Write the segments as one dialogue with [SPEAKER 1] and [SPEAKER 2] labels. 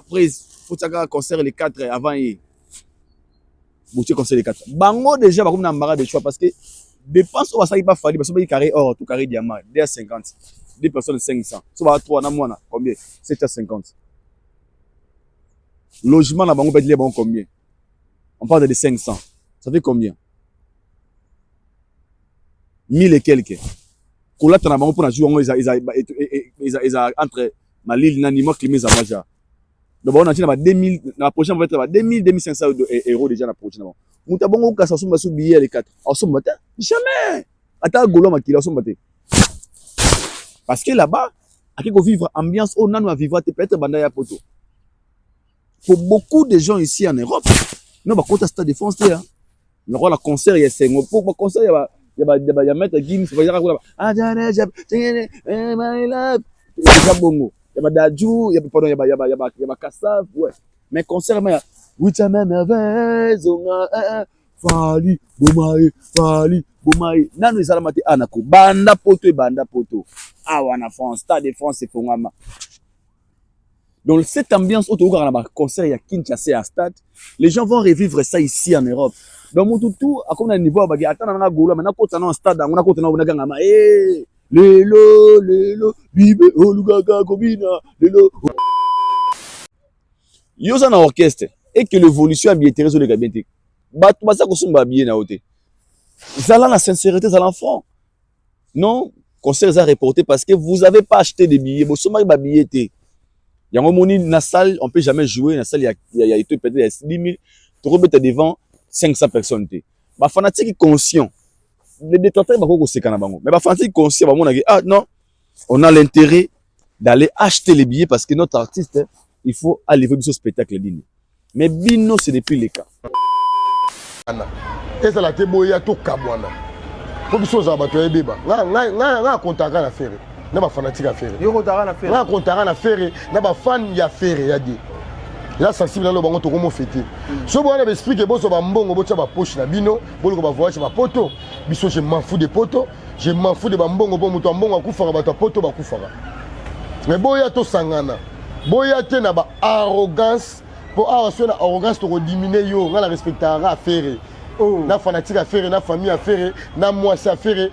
[SPEAKER 1] après faut ça concert les 4 avant y boucher concert les 4 bango déjà comme na mbara de choix parce que dépense on va pas fallu parce que carré or tout carré diamant déjà 50 deux personnes 500 so va 3 na mois combien 750 logement na bango peut dire bon combien on parle de 500 ça fait combien 1000 et quelques Koula na bango pour na jouer ils entre Malil nani moi climat ça maja donc on a dit na 2000 na prochaine va être 2000 2500 euros déjà na prochaine bon muta bongo ka sasumba su billet les 4 asumba ta jamais ata golo makila asumba te parce que là-bas à qui vivre ambiance on a vivre peut-être banda ya poto pour beaucoup de gens ici en Europe non ba kota stade de France hein le roi la concert il y a 5 pour concert il y a mettre Guinness va dire ah my love déjà bongo il y a Dadju il y a pardon il y a Kassav ouais mais concert mais oui ta même merveille zonga fali bomae nanu ezala mate anako banda poto ah wana France stade de France c'est fongama donc cette ambiance autour de la concert il y a Kinshasa à stade les gens vont revivre ça ici en Europe donc mon tout à comme un niveau bagi attends na golo maintenant kota na stade na kota na bonaka ngama eh lelo bibe olugaga kobina lelo yoza na orchestre et que l'évolution a bien sur les gabinete bato basa ko sumba bien na hote zala la sincérité za l'enfant non concert a reporté parce que vous avez pas acheté des billets bo soma ba billet té yango moni na salle on peut jamais jouer na salle il y a été peut-être 10 000 tu rebête devant 500 personnes té ba fanatique conscient les détenteurs ba ko sekana bango mais ba fanatique conscient ba mona ah non on a l'intérêt d'aller acheter les billets parce que notre artiste il faut aller voir ce spectacle digne mais bino c'est depuis les cas
[SPEAKER 2] et ça la te boya to kabwana pour biso za bato ebeba nga kontaka na faire na ba fanatique à faire
[SPEAKER 3] yo kontaka na faire
[SPEAKER 2] nga kontaka na faire na ba fan ya faire ya di là sensible na lo bango to komo fêter so bona ba explique boso ba mbongo bocha ba poche na bino bolo ko ba voyage ba poto biso je m'en fous des potos je m'en fous de ba mbongo bo muto mbongo akufaka bato poto ba kufaka mais boya to sangana boya te na ba arrogance pour avoir une arrogance to diminuer yo nga la respectera à faire na fanatique à faire na famille à faire na moi c'est à faire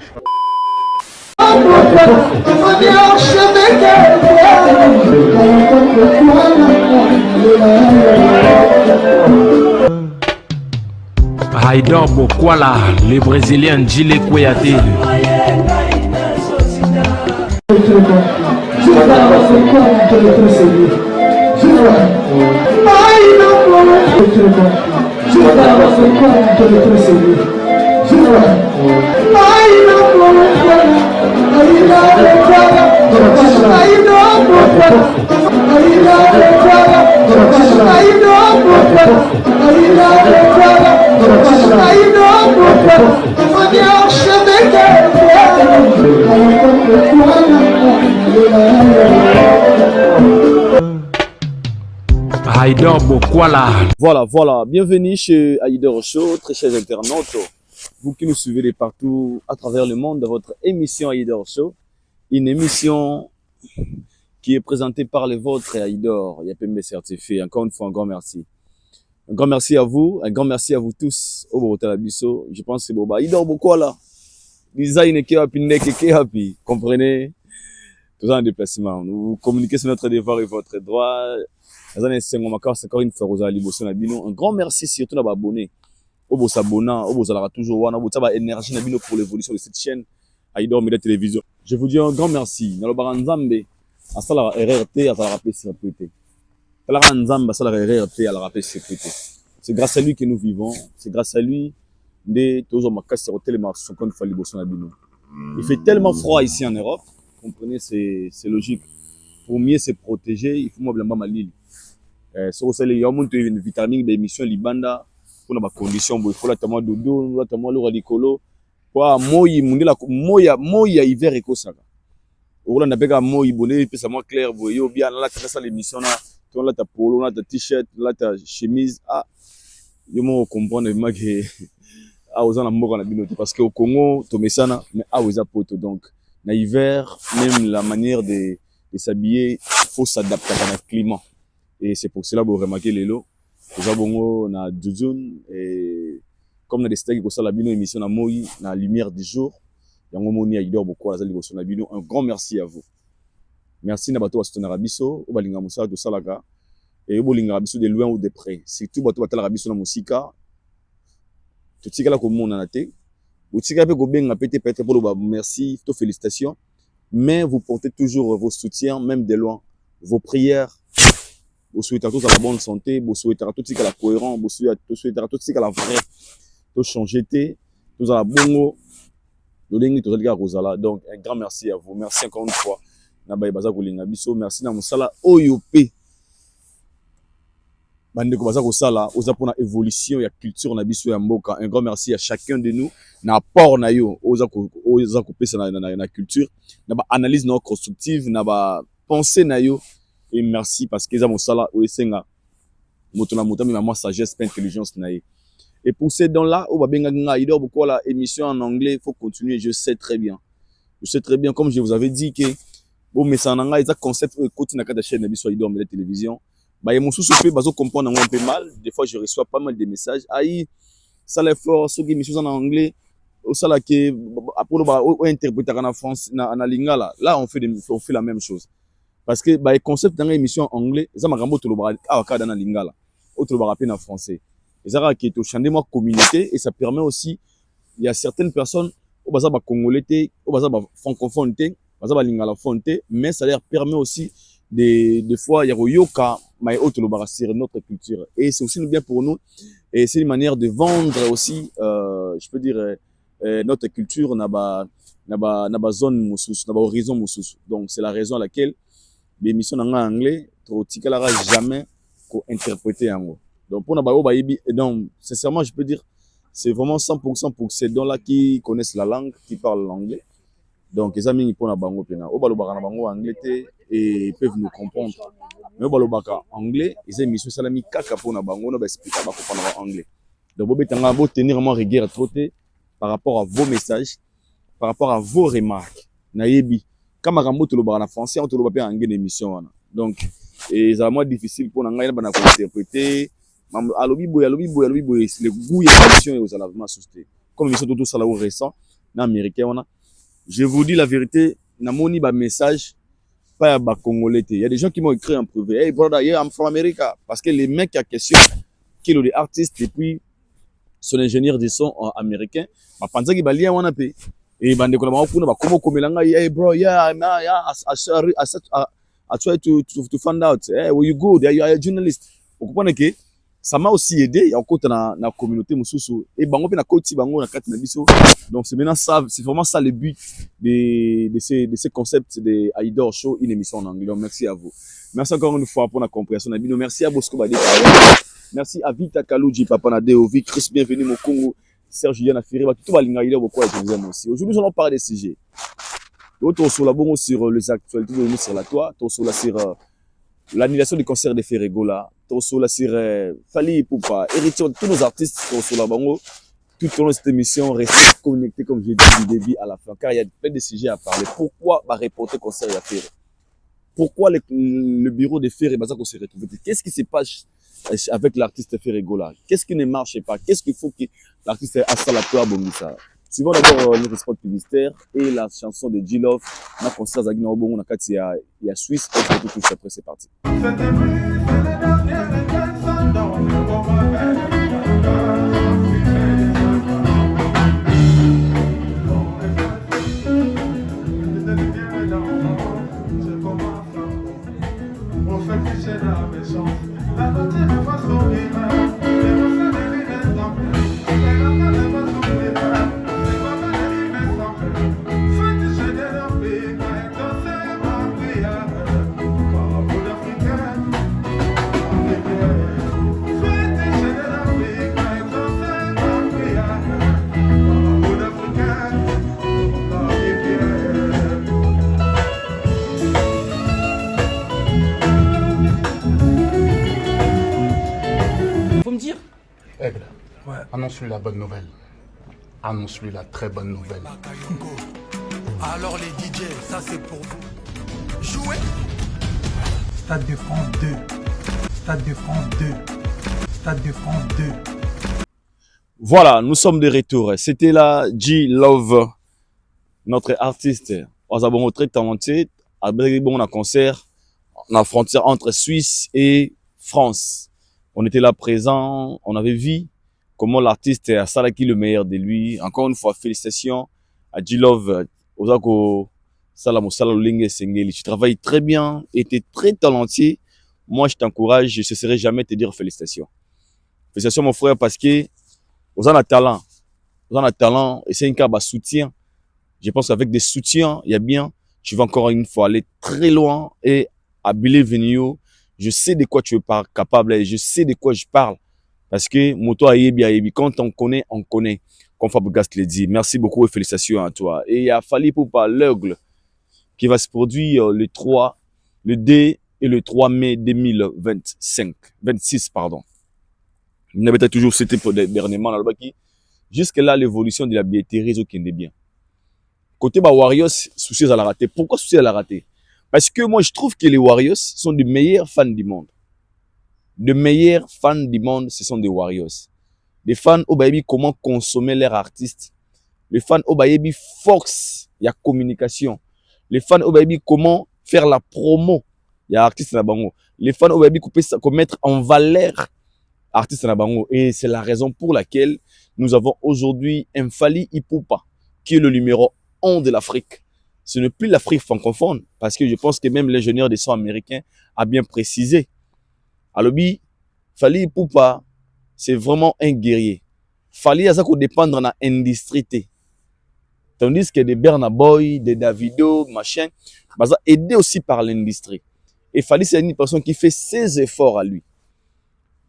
[SPEAKER 4] Haïdor Bokwala, le Brésilien Gilles Kouyaté. Haïdor Bokwala.
[SPEAKER 1] Voilà, bienvenue chez Haïdor Show, très chers internautes, vous qui nous suivez de partout à travers le monde, votre émission Haïdor Show, une émission qui est présentée par les vôtres Haïdor, YPMB certifié. Encore une fois, un grand merci. Un grand merci à vous, un grand merci à vous tous. Au Borotalabiso, je pense que c'est Boba. Haïdor Bokwala, design qui happy, comprenez? Tout en déplacement. Nous communiquez sur notre devoir et votre droit. Un grand merci surtout à abonner. Obo s'abonner, obo zalara toujours wana, obo taba énergie na bino pour l'évolution de cette chaîne Haïdor Média Télévision. Je vous dis un grand merci. Na lo baranzambe asala RRT asala rappeler sécurité. La nzamba asala RRT ala rappeler sécurité. C'est grâce à lui que nous vivons, c'est grâce à lui de toujours makasi hotel marché kon fa liboso na bino. Il fait tellement froid ici en Europe, comprenez, c'est logique. Pour mieux se protéger, il faut moi blamba malili. So c'est les hommes qui ont une vitamine d'émission libanda pour la condition il faut la tama dodo la tama lo radicolo kwa moyi mundela moya hiver ekosaka ola na beka moyi boné pesa moi clair boyo bien là ça l'émission là ton là ta polo là ta t-shirt là ta chemise ah yo mo comprendre ma que ah aux na mboka na binote parce que au Congo to mesana mais ah aux apoto donc na hiver même la manière de s'habiller faut s'adapter à un climat. Et c'est pour cela que vous remarquez les lots. Nous avons na Djudjun et comme on a décidé que ça la bino émission na Moi na lumière du jour. Yango moni Aïdor beaucoup la liboso na bino. Un grand merci à vous. Merci na bato wa Rabiso, o balinga musa do salaka et o bolinga Rabiso de loin ou de près. Surtout bato batala Rabiso na musika. To tikala ko mona na te. O tikala pe ko benga peut-être pour le merci, to félicitations. Mais vous portez toujours vos soutiens même de loin, vos prières. Vous souhaitez à tous la bonne santé, vous souhaitez à tous la cohérence, vous souhaitez à tous la vraie, tout changer, tout à la bongo, donc un grand merci à vous, merci encore une fois. Merci na musala oyopé. Bande ko baza ko sala, oza pona évolution ya culture na biso ya mboka. Un grand merci à chacun de nous na apport na yo, oza ko pesa na culture, na ba analyse na constructive, na ba pensée na yo. Et merci parce que ça mon sala oesenga motona motami ma sagesse pas intelligence naïe. Et pour ces dons là, on va bien gagner beaucoup la émission en anglais, il faut continuer, je sais très bien comme je vous avais dit que bon mais ça nanga ça concept continue na chaîne na biso Idor Media télévision. Ba ye mususu pe bazo comprendre un peu mal, des fois je reçois pas mal de messages aïe ça l'effort sur émission en anglais au sala que après on interpréter en France na lingala là on fait la même chose. Parce que bah, le concept dans l'émission en anglais, ça m'a rambo tout le bras dans la lingala, autre le bras en français. Et ça qui est au champ de moi communauté et ça permet aussi, il y a certaines personnes au basa ba congolais, au basa ba francophone, au basa ba lingala fonte, mais ça leur permet aussi des fois il y a yoka mais autre le bras sur notre culture et c'est aussi bien pour nous et c'est une manière de vendre aussi, je peux dire notre culture n'a ba zone mususu, n'a ba horizon mususu. Donc c'est la raison à laquelle l'émission en anglais, trop tikalara jamais qu'on interpréter en gros. Donc pour n'avoir pas donc sincèrement je peux dire c'est vraiment 100% pour ces dons là qui connaissent la langue, qui parlent l'anglais. Donc les amis pour na bango pena, au balobaka na bango anglais et ils peuvent nous comprendre. Mais au balobaka anglais, les émissions salami kaka pour na bango, on va expliquer ba comprendre anglais. Donc vous betanga vous tenir vraiment rigueur troté par rapport à vos messages, par rapport à vos remarques. Nayebi comme Rambo tout le bar en français, on te le voit pas en gain émission. Donc, et c'est vraiment difficile pour nous interpréter. Alobi boy, le goût de l'émission est aux alavements susté. Comme l'émission tout ça là où récent, dans américain on a. Je vous dis la vérité, na moni ba message pas ba congolais. Il y a des gens qui m'ont écrit en privé. Hey brother, yeah, I'm from America. Parce que les mecs à question, qui sont des artistes et puis son ingénieur de son américain, ma pensée qui balia on a payé. Et bande ko na ba kuna ba komo komelanga hey bro yeah I try to find out hey where you go there you are a journalist okupona ke ça m'a aussi aidé il y a encore na communauté mususu et bango pe na koti bango na kati na biso donc c'est maintenant ça c'est vraiment ça le but de ces concepts de Aïdor Show une émission en anglais. Donc, merci à vous, merci encore une fois pour la compréhension Nabino, merci à Bosco Badé, merci à Vita Kalouji Papa na Deovi Chris bienvenue au Congo Serge Yana Ferry, tout va l'ingaïder beaucoup je vous aime aussi. Aujourd'hui nous allons parler des sujets. D'autres sur la bonne sur les actualités de sur la toit, sur l'annulation du concert de Ferregola, sur la sur Fali Poupa, héritier de tous nos artistes sur la bango. Tout au long de cette émission, restez connectés comme j'ai dit du début à la fin, car il y a plein de sujets à parler. Pourquoi reporter concert à Ferré? Pourquoi le bureau de Ferré va se retrouver? Qu'est-ce qui se passe avec l'artiste Ferregola? Qu'est-ce qui ne marche pas? Qu'est-ce qu'il faut que l'artiste ait la toi Bongisa? Suivons d'abord notre spot publicitaire et la chanson de G-Love. On a concert à Guinée Bongo, il y a Suisse. On se retrouve tout après, c'est parti.
[SPEAKER 3] Aigle, ouais. Annonce-lui la bonne nouvelle. Annonce-lui la très bonne nouvelle.
[SPEAKER 5] Alors les DJ, ça c'est pour vous. Jouez.
[SPEAKER 6] Stade de France 2.
[SPEAKER 5] Stade de France 2. Stade de France 2.
[SPEAKER 1] Voilà, nous sommes de retour. C'était là G Love, notre artiste. On a très talentueux. À bon concert, dans la frontière entre Suisse et France. On était là présent, on avait vu comment l'artiste a salaki le meilleur de lui. Encore une fois, félicitations à G Love. Ozako Salamo Salalolingue Sengeli. Tu travailles très bien et tu es très talentueux. Moi, je t'encourage, je ne cesserai jamais de te dire félicitations. Félicitations, mon frère, parce que vous avez un talent. Vous avez un talent et c'est un cas de soutien. Je pense qu'avec des soutiens, il y a bien, tu vas encore une fois aller très loin et à Believe in You, je sais de quoi tu es capable et je sais de quoi je parle. Parce que moto ayebi, quand on connaît, on connaît. Comme Fabregas le dit. Merci beaucoup et félicitations à toi. Et il y a Fally Ipupa, l'Aigle, qui va se produire le 3, le 2 et le 3 mai 26, pardon. Il n'avait toujours cité pour dernièrement dans le baki. Jusque-là, l'évolution de la billetterie est qui est bien. Côté Warriors, souci à la rater. Pourquoi souci à la rater? Parce que moi, je trouve que les Warriors sont les meilleurs fans du monde. Les meilleurs fans du monde, ce sont des Warriors. Les fans au baby comment consommer leurs artistes. Les fans au baby force, il y a communication. Les fans au baby comment faire la promo, il y a artistes na bango. Les fans au baby comment mettre en valeur artistes na bango. Et c'est la raison pour laquelle nous avons aujourd'hui un Fally Ipupa qui est le numéro 1 de l'Afrique. Ce n'est plus l'Afrique francophone, parce que je pense que même l'ingénieur des sons américains a bien précisé. Alobi, Fally Ipupa, c'est vraiment un guerrier. Fally a ça qu'on dépendre de l'industrie. Tandis que des Burna Boy, des Davido, machin, bah ça aidé aussi par l'industrie. Et Fally, c'est une personne qui fait ses efforts à lui.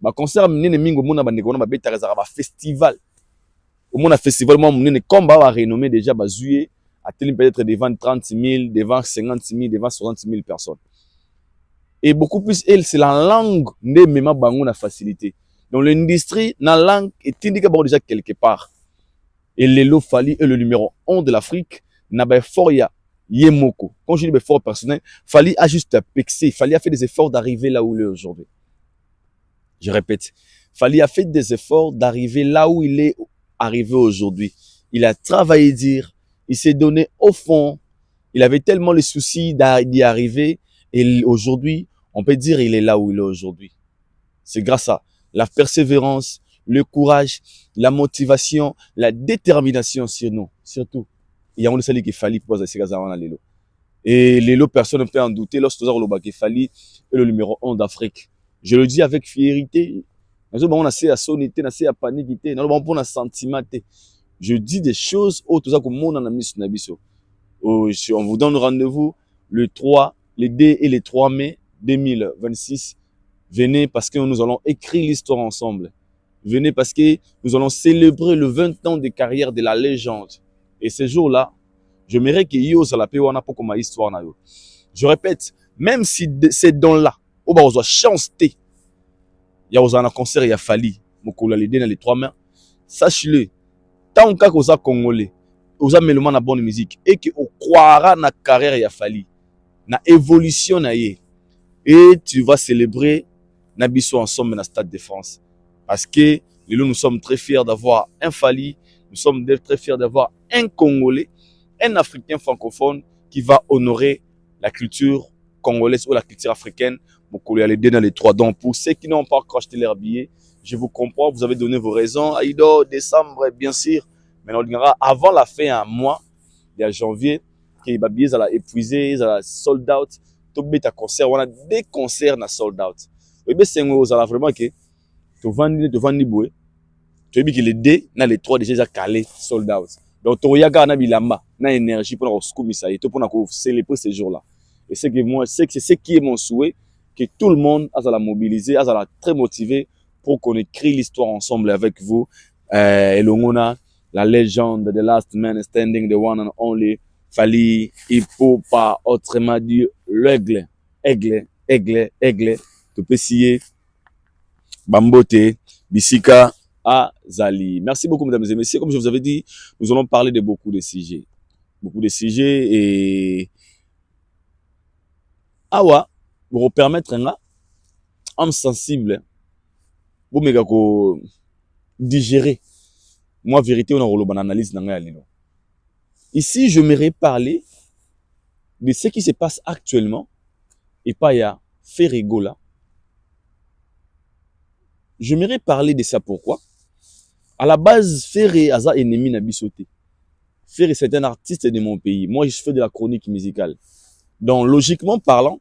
[SPEAKER 1] Bah concert mine mingo mona bandeko na beta ba festival. Au monde festival moi mine comme ba renommé déjà ba juillet à tel peut-être devant 30 000, devant 50 000, devant 60 000 personnes. Et beaucoup plus elle c'est la langue ne même bango na facilité. Donc l'industrie na langue est indiqué déjà quelque part. Et Lelo Fally est le numéro 1 de l'Afrique. Na ba fort ya Yemoko. Quand je dis effort personnel, Fally a juste pexé, Fally a fait des efforts d'arriver là où il est aujourd'hui. Je répète, Fally a fait des efforts d'arriver là où il est arrivé aujourd'hui. Il a travaillé dire, il s'est donné au fond. Il avait tellement les soucis d'y arriver et aujourd'hui, on peut dire il est là où il est aujourd'hui. C'est grâce à la persévérance, le courage, la motivation, la détermination surtout. Il y a un seul qui Fally pour ces gars à Lelo. Et Lelo, personne ne peut en douter. Lorsque Fally est le numéro 1 d'Afrique. Je le dis avec fierté. On a assez à soniter, on a assez à paniquer, on a sentiment. Je dis des choses autres que monde en a mis sur Nabiso. On vous donne rendez-vous le 3, le 2 et le 3 mai 2026. Venez parce que nous allons écrire l'histoire ensemble. Venez parce que nous allons célébrer le 20 ans de carrière de la légende. Et ce jour-là, je mérite que yo ça la paix wana pour comme histoire na yo. Je répète, même si ces dons-là, on va avoir chance té. Il y a un concert, il y a Fally, mokolo les dans les 3 mains. Sache-le, tant que vous êtes congolais, vous avez même la bonne musique et que vous croira na carrière il y a Fally, na évolution na yé. Et tu vas célébrer Nabiso ensemble dans le Stade de France. Parce que nous sommes très fiers d'avoir un Fally, nous sommes très fiers d'avoir un Congolais, un Africain francophone qui va honorer la culture congolaise ou la culture africaine. Beaucoup y aller dans les 3 dents. Pour ceux qui n'ont pas encore acheté leur billet, je vous comprends, vous avez donné vos raisons. Aïdo, décembre, bien sûr. Mais on dira avant la fin à mois, il y a janvier, qui va bien épuisé, ça a sold out. Tout bête concert, on a des concerts na sold out. Et bien c'est vraiment que tu vends ni boué. Tu dis que les 2, na les 3 déjà calé sold out. Donc tu regardes na bilamba, na énergie pour la scoumissaï, pour célébrer ces jours-là. Et c'est que moi, c'est ce qui est mon souhait, que tout le monde a la mobiliser, a la très motivé pour qu'on écrit l'histoire ensemble avec vous. Et l'ongona, la légende, the last man standing, the one and only, Fally Ipupa, autrement dit, l'aigle, tu peux scier, Bambote, Bisika, Azali. Merci beaucoup, mesdames et messieurs. Comme je vous avais dit, nous allons parler de beaucoup de sujets. Beaucoup de sujets et... Awa, pour permettre, âme sensible, vous me digérer. Moi, vérité, on a une analyse dans la Ici, je m'aimerais parler de ce qui se passe actuellement et pas il y a Ferrego là. Je m'aimerais parler de ça. Pourquoi? À la base, Ferré Aza ennemi n'a bisoté. Ferré, c'est un artiste de mon pays. Moi, je fais de la chronique musicale. Donc, logiquement parlant,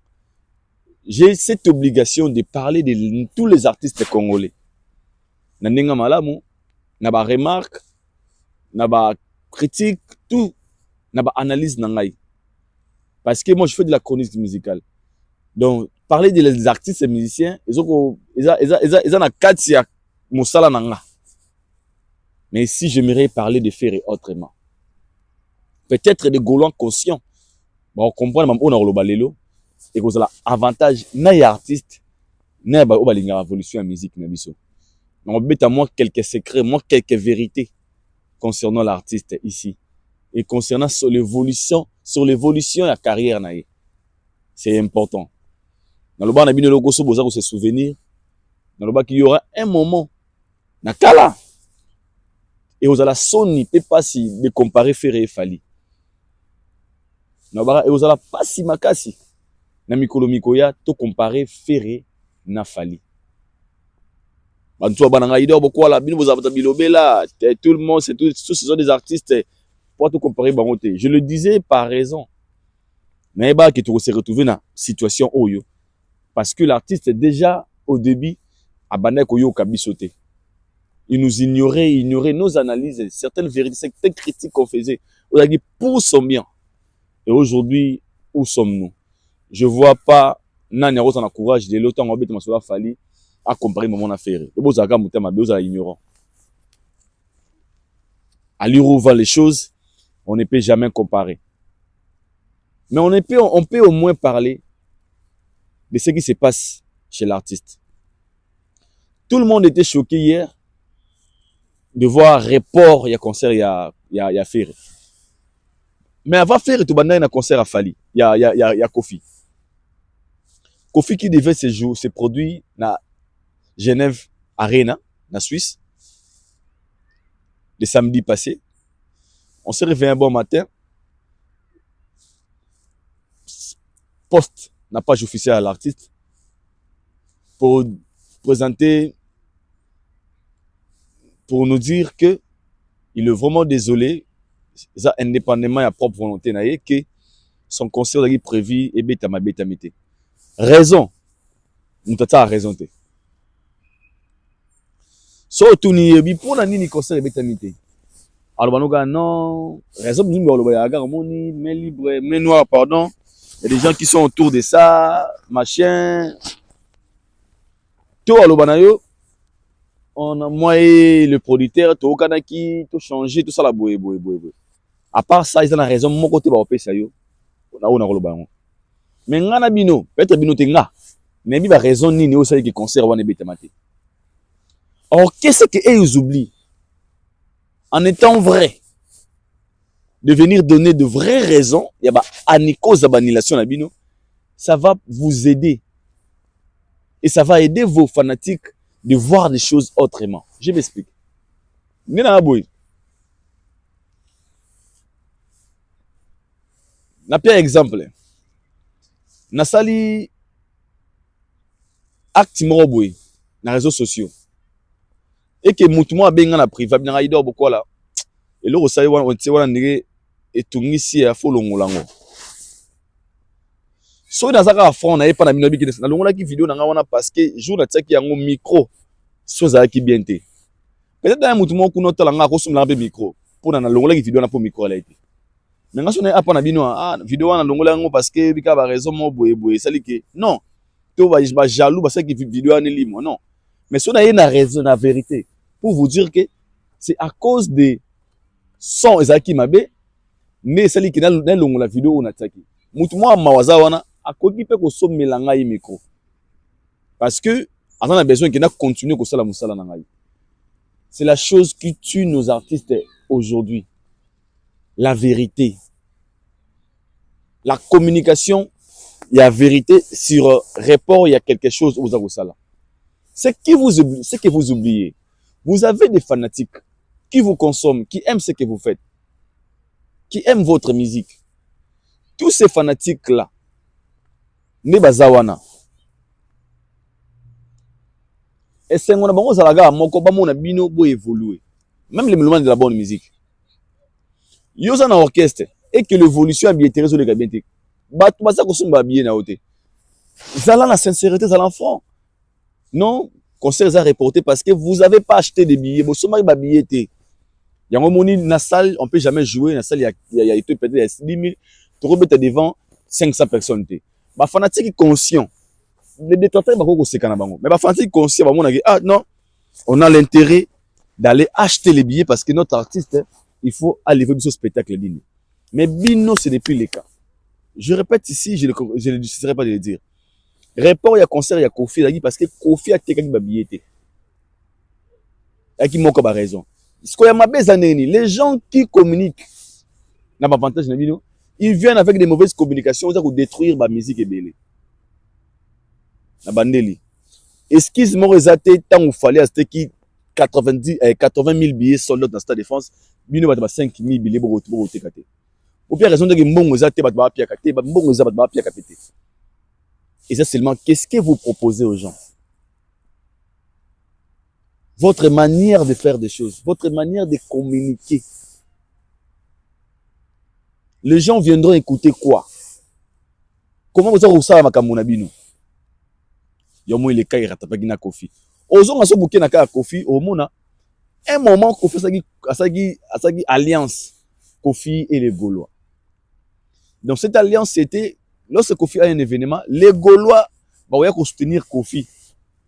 [SPEAKER 1] j'ai cette obligation de parler de tous les artistes congolais. Nandenga malamu, naba remarque, naba critique, tout, naba analyse nangai. Parce que moi, je fais de la chronique musicale. Donc, parler des artistes et musiciens, ils ont un cadre musala nanga. Mais si j'aimerais parler de faire autrement, peut-être des Gaulois conscients, on comprend même on a le balelo et que ça avantage n'a artiste n'a ba obalinga révolution en musique na biso. On bête à moi quelques secrets, moi quelques vérités concernant l'artiste ici et concernant sur l'évolution de la carrière naïe. C'est important. Dans le bas na bino logo so boza ko se souvenir. Dans le bas qu'il y aura un moment na kala et aux ala soni peut pas si de comparer Ferré et Fali. Na bara et aux ala pas si makasi na mikolo mikoya to comparer Ferré na Fali. Bantu bananga idor boko la bino boza bilobela tout le monde c'est tous ce sont des artistes pour tout comparer bangote. Je le disais par raison. Mais bah qui se retrouver dans situation oyo parce que l'artiste déjà au début a bané koyo kabisoté. Il nous ignorait nos analyses, certaines vérités, certaines critiques qu'on faisait. On a dit pour son bien. Et aujourd'hui, où sommes-nous? Je vois pas nani rose en courage de l'autre en obéit masola Fali à comparer mon affaire. Le beau zaga mutema beau za ignorant. À lui rouvrir les choses, on ne peut jamais comparer. Mais on peut au moins parler de ce qui se passe chez l'artiste. Tout le monde était choqué hier de voir report il y a concert il y a Ferré. Mais avant Ferré tout banda un concert à Fali, il y a Kofi. Kofi qui devait se produire na Genève Arena na Suisse le samedi passé. On s'est réveillé un bon matin. Poste n'a pas officiel à l'artiste pour présenter, pour nous dire que il est vraiment désolé, ça indépendamment de sa propre volonté, que son concert est prévu et bétamité. Raison, nous avons raison. Surtout ni pour nani concert et bétamité. Alors non, raison nous mais libre, mais noir pardon. Il y a des gens qui sont autour de ça, machin. Tout alobanayo. On a moi le producteur, tout kanaki, tout changé, tout ça la boue. À part ça, ils ont raison, mon côté va opérer ça yo. On a rolobango. Mais ngana bino, peut-être bino tenga. Mais il va raison ni au ça qui concert wana betamate. Or qu'est-ce que ils oublient? En étant vrai, de venir donner de vraies raisons, il y a aniko zabanilation la bino, ça va vous aider. Et ça va aider vos fanatiques de voir des choses autrement. Je m'explique. N'a pas exemple. Nasali acte moroboy na réseaux sociaux. Et que mutumo abenga na privé na idor boko la. Et le osali wana tse wana ndenge etungisi ya folongolango. So dans ça fond na epa na bino biki na longola ki vidéo na nga wana parce que jour na tsaki yango micro so za ki bien te. Peut-être dans mutumo kuno tala nga ko sumla be micro pour na longola ki vidéo na po micro la été. Mais nga so na apa na bino vidéo wana longola yango parce que bika ba raison mo boye sali ke non. To ba jaloux parce que vidéo ane limo non. Mais so na y na raison na vérité pour vous dire que c'est à cause des sons ezaki mabe mais sali ke na longola vidéo on attaqué. Mutumo mawaza wana akoki pe ko somela ngai micro. Parce que on a besoin qu'il a continuer ko sala musala na ngai. C'est la chose qui tue nos artistes aujourd'hui. La vérité. La communication, il y a vérité sur report, il y a quelque chose aux Agosala. Ce que vous oubliez, vous avez des fanatiques qui vous consomment, qui aiment ce que vous faites, qui aiment votre musique. Tous ces fanatiques-là, ne bazawana. Et c'est un bon salaga, moko ba mona bino bo évoluer. Même les mélomanes de la bonne musique. Yosa na orchestre et que l'évolution a bien été sur les gabinetés. Bat basa ko sumba bien na oté. Zala la sincérité za l'enfant. Non, concert a reporté parce que vous avez pas acheté des billets. Bo soma ba billet té. Yango moni na salle, on peut jamais jouer na salle il y a été peut-être 10 000, tu rebête devant 500 personnes té. Ba fanatique conscient. Les détracteurs bako se kana bango. Mais ba fanatique conscient ba mona ah non, on a l'intérêt d'aller acheter les billets parce que notre artiste, il faut aller voir ce spectacle ligne. Mais bino, ce n'est plus le cas. Je répète ici, je ne déciderai pas de le dire. Rapport, il y a concert, il y a Kofi, parce que Kofi a été quelqu'un qui billet. Il y a qui manque pas raison. Les gens qui communiquent n'a pas avantage, ils viennent avec des mauvaises communications pour détruire la musique et belé. La bandeli. Excuse-moi, résaté, tant où fallait, c'était qui 80 000 billets soldats dans le Stade de France, bino bat 5 000 billets pour te ou bien raison de que mbongo zate bat ba pia kate, mbongo za bat ba pia kapete. Et ça seulement qu'est-ce que vous proposez aux gens? Votre manière de faire des choses, votre manière de communiquer. Les gens viendront écouter quoi? Comment vous avez ça makambo na bino? Yomo il est kai ratapaki na Kofi. Ozonga so bouquet na ka Kofi au mona un moment Kofi asagi alliance Kofi et les Gaulois. Donc cette alliance c'était lorsque Kofi a un événement, les Gaulois vont soutenir Kofi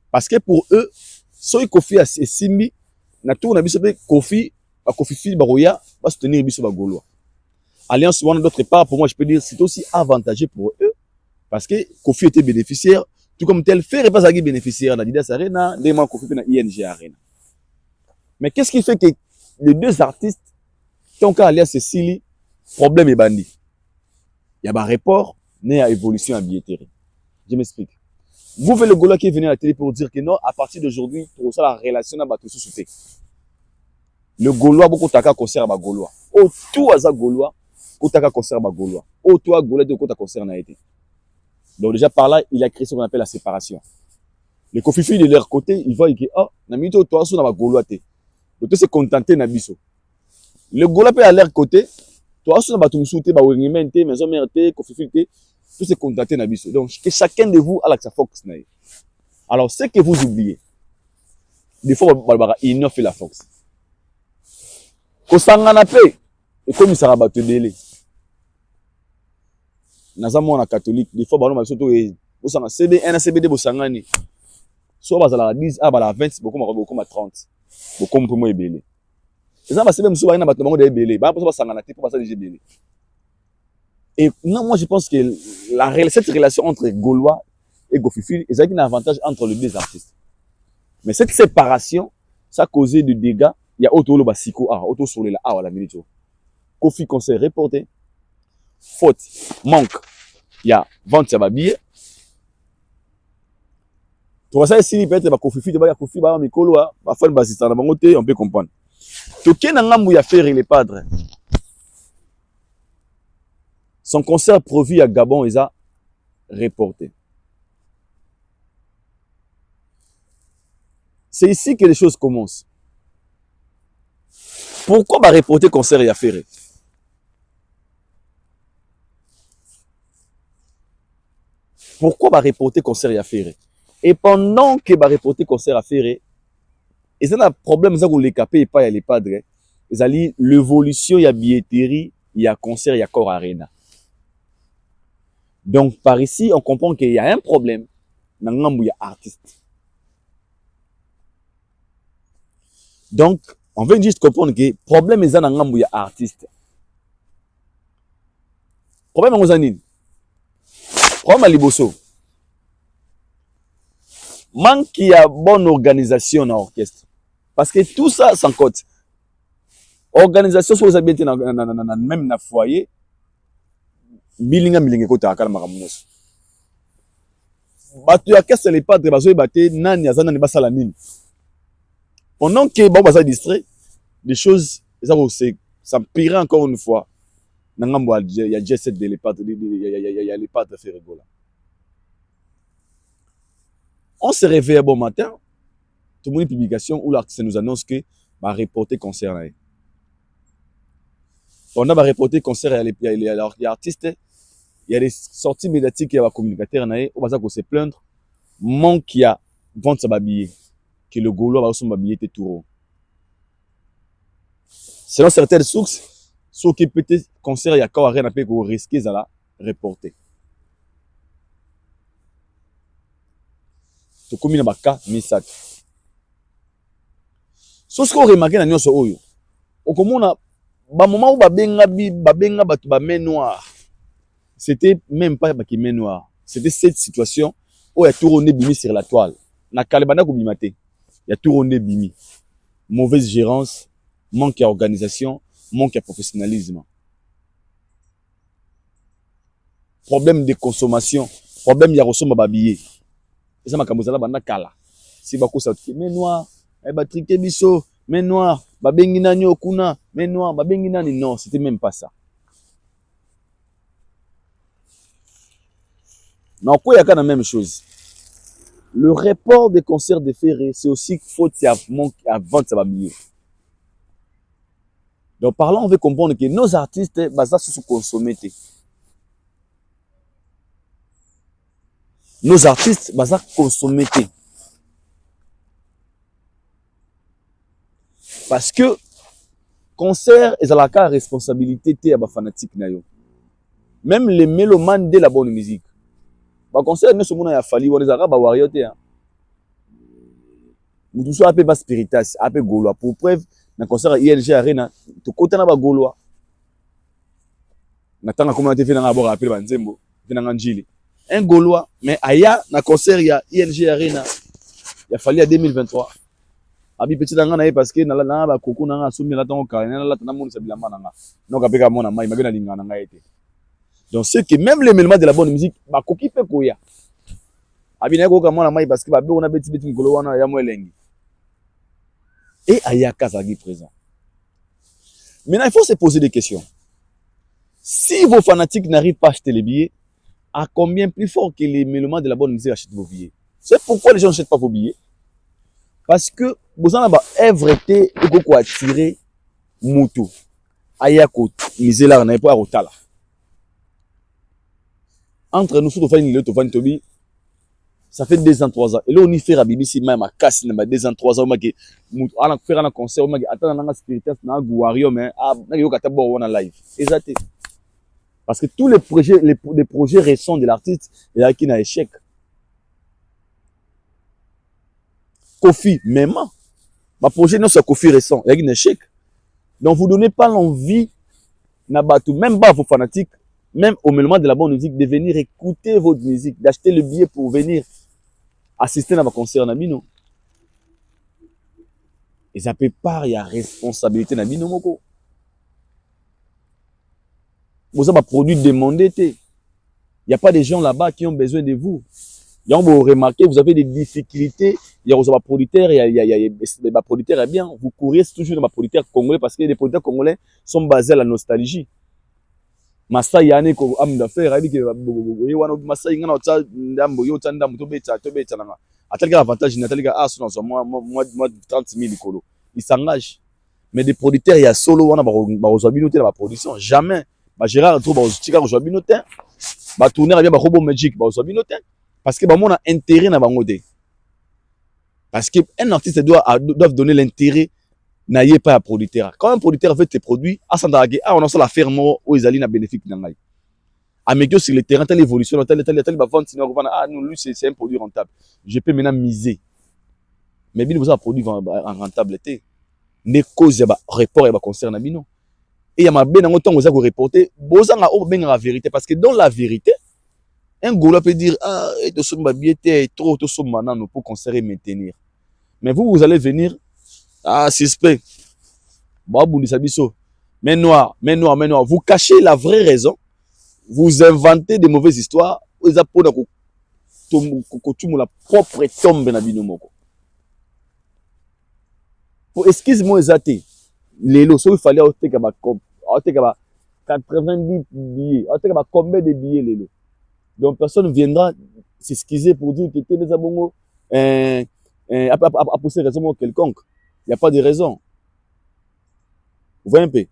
[SPEAKER 1] parce que pour eux, si Kofi a simbi na tour na biso Kofi fi baroya va soutenir biso ba Gaulois. Alliance one d'autre part pour moi je peux dire c'est aussi avantageux pour eux parce que Kofi était bénéficiaire. Tout comme tel fait pas à bénéficiaire dans Didas Arena, des membres Kofi dans ING Arena. Mais qu'est-ce qui fait que les deux artistes qui ont qu'à aller à Cécilie, problème est bandit. Il y a un report, né à évolution à billetterie. Je m'explique. Vous faites le Gaulois qui est venu à la télé pour dire que non, à partir d'aujourd'hui, pour ça la relation n'a pas tout sous-souté. Le Gaulois, beaucoup de concert à Gaulois. Au tout à Gaulois, beaucoup de concert à Gaulois. Au tout à Gaulois, de côté concert n'a été. Donc déjà par là, il a créé ce qu'on appelle la séparation. Les Kofifi de leur côté, ils voient que oh, namito toi sous na Gaulois té. Donc se contenter na biso. Le Gaulois peut à leur côté, toi sous na batumsuté ba wengemente, maison merte, Kofifi té, tout se contenter na biso. Donc que chacun de vous a la sa force na. Alors ce que vous oubliez, des fois il ne fait la force. Ko sangana pe et comme ça rabat délai. Nazamo na catholique des fois balo masoto e bosanga CB1 CBD bosangani so bazala 10 a bala 20 beaucoup ma 30 beaucoup pour moi ebele eza ba CB mso ba ina bato bango de ebele ba poso basangana te pour passer déjà ebele. Et non, moi je pense que cette relation entre Gaulois et Kofifi est un avantage entre les deux artistes. Mais cette séparation ça a causé des dégâts. Il y a auto lo basiko auto sur la la minute Kofi concert reporté. Faute, manque, il y a vente à billet. Tu vois ça ici, peut-être Kofi, il y a Kofi, Mikolo, on peut comprendre. Tout qui n'a pas fait les padres. Son concert prévu à Gabon, il a reporté. C'est ici que les choses commencent. Pourquoi va reporter concert et affaire? Pourquoi va reporter concert à faire? Et pendant que va reporter concert à faire, et c'est un problème ça vous les capez et pas les padres. Ils allaient l'évolution il y a billetterie, il y a concert, il y a corps arena. Donc par ici on comprend qu'il y a un problème dans ngambu ya artiste. Donc on veut juste comprendre que problème est dans ngambu ya artiste. Problème est nini? Problème à Liboso. Manque il y a bonne organisation dans l'orchestre. Parce que tout ça sans compte. Organisation sur les habitants même dans le foyer. Bilinga kota akala makamunos. bato ya casse les padres bazo baté nani azana ne basala nini. Pendant que bon baza distrait des choses ça pire encore une fois. Nangambo il y a déjà cette de les padres il y a les padres fait rigoler. On se réveille bon matin, tout le monde publication où l'artiste nous annonce que va reporter concert là. On a reporté concert il y a l'artiste, il y a des sorties médiatiques, il y a des communicateurs on va se plaindre manque qui a vendre sa billet que le Gaulois va son billet était tout. Selon certaines sources, ce qui peut être concert il y a quand rien à payer pour risquer ça là reporter. To komi na baka misato. So ce qu'on remarque na nyonso oyo. Okomona ba moment où babenga batu ba main noire. C'était même pas ba ki main noire. C'était cette situation où il y a tout rondé bimi sur la toile. Na kalebana ko bimate. Il y a tout rondé bimi. Mauvaise gérance, manque d'organisation, manque de professionnalisme. Problème de consommation, problème ya resomba ba billet. Et ça m'a kamozala banda kala. Si bako sa mais noir, eh ba triqué biso, mais noir, ba bengi nani okuna, mais noir, ba bengi nani non, c'était même pas ça. Non, quoi y a quand la même chose. Le report des concerts de Ferré, c'est aussi faute à manque à vendre ça va mieux. Donc par là on veut comprendre que nos artistes basés sur consommer. Nos artistes basés consommer. Parce que concert est à la cas responsabilité à ba fanatique na yo. Même les mélomanes de la bonne musique. Ba concert ne somona ya fali wona zaka ba wariote hein. Mutu so ape ba spiritas, ape Gaulois pour preuve na concert ILG Arena to kota na ba Gaulois. Na tanga communauté fait na ba rappeler ba nzembo, fait na njili. Un Gaulois mais aya na concert ya ILG Arena. Il a fallu à 2023. Abi petit nga na parce que na ba koko na nga sumi na tango ka na la tana moni sabila mana nga. No ka peka mona mai magana linga na nga été. Donc c'est que même les mélomanes de la bonne musique ba koki pe koya. Abi na ko ka mona mai parce que ba be on a beti ngolo wana ya mwelengi. Et Ayaka Zagi présent. Maintenant, il faut se poser des questions. Si vos fanatiques n'arrivent pas à acheter les billets, à combien plus fort que les mélomanes de la bonne musique achètent vos billets? C'est pourquoi les gens n'achètent pas vos billets. Parce que vous en avez œuvreté et vous attirer Moutou. Ayako, misé là, on n'a pas à Rotala. Entre nous, Tobi, ça fait 2 ans, 3 ans. Et là, on y fait à BBC, même à Kassi, 2 ans, 3 ans, on a fait un concert, on a attends, on a spiritus, on a Guario, mais on a live. Exact. Parce que tous les projets récents de l'artiste, il y a qui n'a échec. Kofi, même, ma projet non c'est Kofi récent, il y a qui n'a échec. Donc vous donnez pas l'envie, même pas vos fanatiques, même au moment de la bonne musique, de venir écouter votre musique, d'acheter le billet pour venir assister à ma concert Nabino. Et ça peut pas, il y a responsabilité Nabino Moko. Vous avez un produit demandé. Il n'y a pas des gens là-bas qui ont besoin de vous. Il y a vous remarquez, vous avez des difficultés. Il y a un producteur, il y a des producteurs bien. Vous courez toujours dans les producteurs congolais parce que les producteurs congolais sont basés à la nostalgie. Massa yani ko am d'affaires ali ke wana massa ingana otsa ndambo yo tsa ndambo to betsa nanga atalika avantage na atalika aso na moi 30 000 kolo il s'engage mais des producteurs il y a solo wana ba ozabinote na ba production jamais ba Gérard trop ba ozitika ozabinote ba tourner bien ba Robo Magic ba ozabinote parce que ba mona intérêt na bango te parce que un artiste doit donner l'intérêt n'ayez pas à producteur. Quand un producteur fait tes produits, on a la ferme où ils allaient bénéfique n'angai. À mes sur le terrain, telle évolution, telle vente, nous lui c'est un produit rentable. Je peux maintenant miser. Mais bien vous avez un produit en rentabilité. Ne cause ba report et ba concerne bino. Et il y a ma ben en temps vous avez reporté, vous avez la vérité parce que dans la vérité, un Gaulois peut dire et de son billet trop de son manano pour conserver maintenir. Mais vous allez venir suspect. Mais noir. Vous cachez la vraie raison. Vous inventez des mauvaises histoires. la propre tombe na bino moko. Pour excuse-moi exaté. Lelo, so il fallait oteka ba 90 billets. Oteka ba combien de billets lelo? Donc personne viendra s'excuser pour dire que tu es des abongo à pousser raison quelconque. Il n'y a pas de raison. Vous voyez un peu?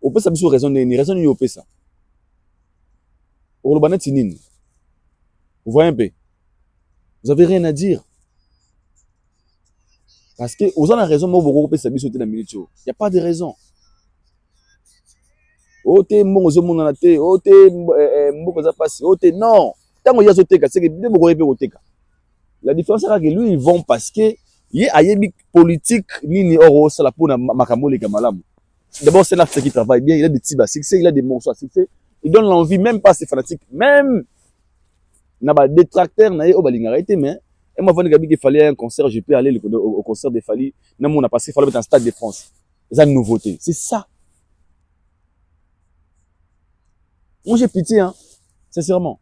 [SPEAKER 1] On peut s'amuser sur raison ni raison ni opé ça. Vous voyez un peu? Vous avez rien à dire. Parce que vous avez raison, il n'y a pas de raison. Non. La différence c'est que lui, ils vont parce que il y a une politique ni oro ça la pour makamole kamalamu. D'abord, c'est là qui travaille bien, il a des petits bas succès, il a des morceaux à succès. Il donne l'envie, même pas ses fanatiques, même n'a pas détracteur, n'a pas arrêté, mais et moi, il fallait un concert, je peux aller au concert de Fali. Non, on a passé, il fallait mettre un stade de France. C'est une nouveauté. C'est ça. Moi, j'ai pitié, hein, sincèrement.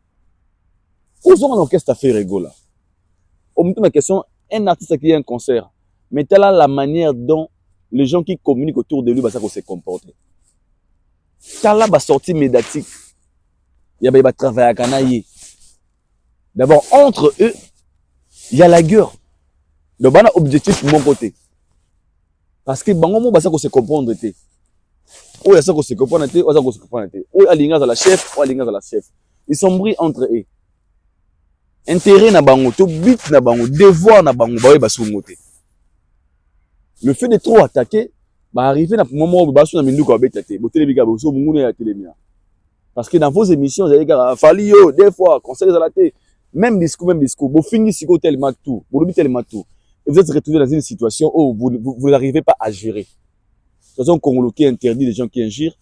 [SPEAKER 1] Où ont un orchestre à faire rigolo là? Au moment de la question, un artiste qui a un concert, mais telle la manière dont les gens qui communiquent autour de lui, ça qu'on s'est comporté. Car là, sortie médiatique, il y a travail à canailler. D'abord, entre eux, il y a la guerre. Donc, il y a un objectif de mon côté. Parce que, ça qu'on se comprendre. Ou ça qu'on se comprendre, ou ça qu'on se comprendre. Ou il y a la chef, ou il y a la chef. Ils sont bris entre eux. Intérêt na bango, tout but na bango, devoir na bango, bah oui, le fait de trop attaquer, bah arriver à un moment où bah sur na mindu ko betete, botelé biga boso mungu na télémia. Parce que dans vos émissions, vous avez fallu yo des fois conseils à la télé, même discours, vous finissez tellement tout, vous l'oubliez tellement tout. Et vous êtes retrouvé dans une situation où vous n'arrivez pas à gérer. De toute façon, Congolo qui interdit les gens qui injurent,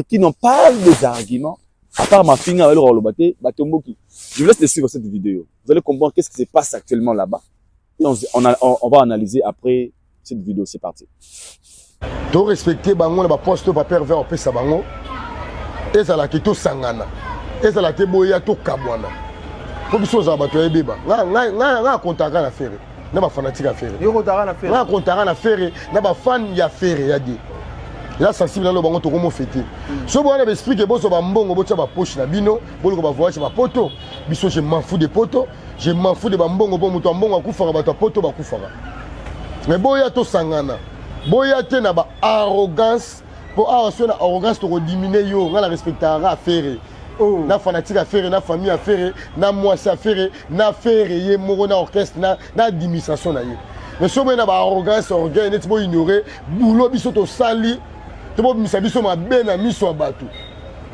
[SPEAKER 1] qui n'ont pas des arguments. À part ma fille, je vous laisse suivre cette vidéo. Vous allez comprendre qu'est-ce qui se passe actuellement là-bas. Et on va analyser après cette vidéo. C'est parti.
[SPEAKER 2] Tu respecter bango na ba poste pa pervers au pesa bango. Ezala ki to sangana. Ezala te boya to kabwana. Ko biso za bato ya beba. Nga kontaka na faire. Na ba fanatique à faire.
[SPEAKER 5] Yo kontaka na faire.
[SPEAKER 2] Nga kontaka na faire na ba fan ya faire ya di. Là sensible dans le bango to komo fêter. So bo na esprit que boso ba mbongo botia ba poche na bino, bolo ko ba voyage ba poto. Biso je m'en fous des potos, je m'en fous de ba mbongo bo muto mbongo akufaka ba to poto ba kufaka. Mais boya to sangana. Boya te na ba arrogance pour avoir na arrogance to diminuer yo, nga la respectera à faire. Na fanatique à faire, na famille à faire, na moi à faire, na faire yé moro na orchestre na administration na yé. Mais so bo na ba arrogance, orgueil net bo ignorer, boulot biso to sali. Tu peux me savoir ma belle amie sur bateau.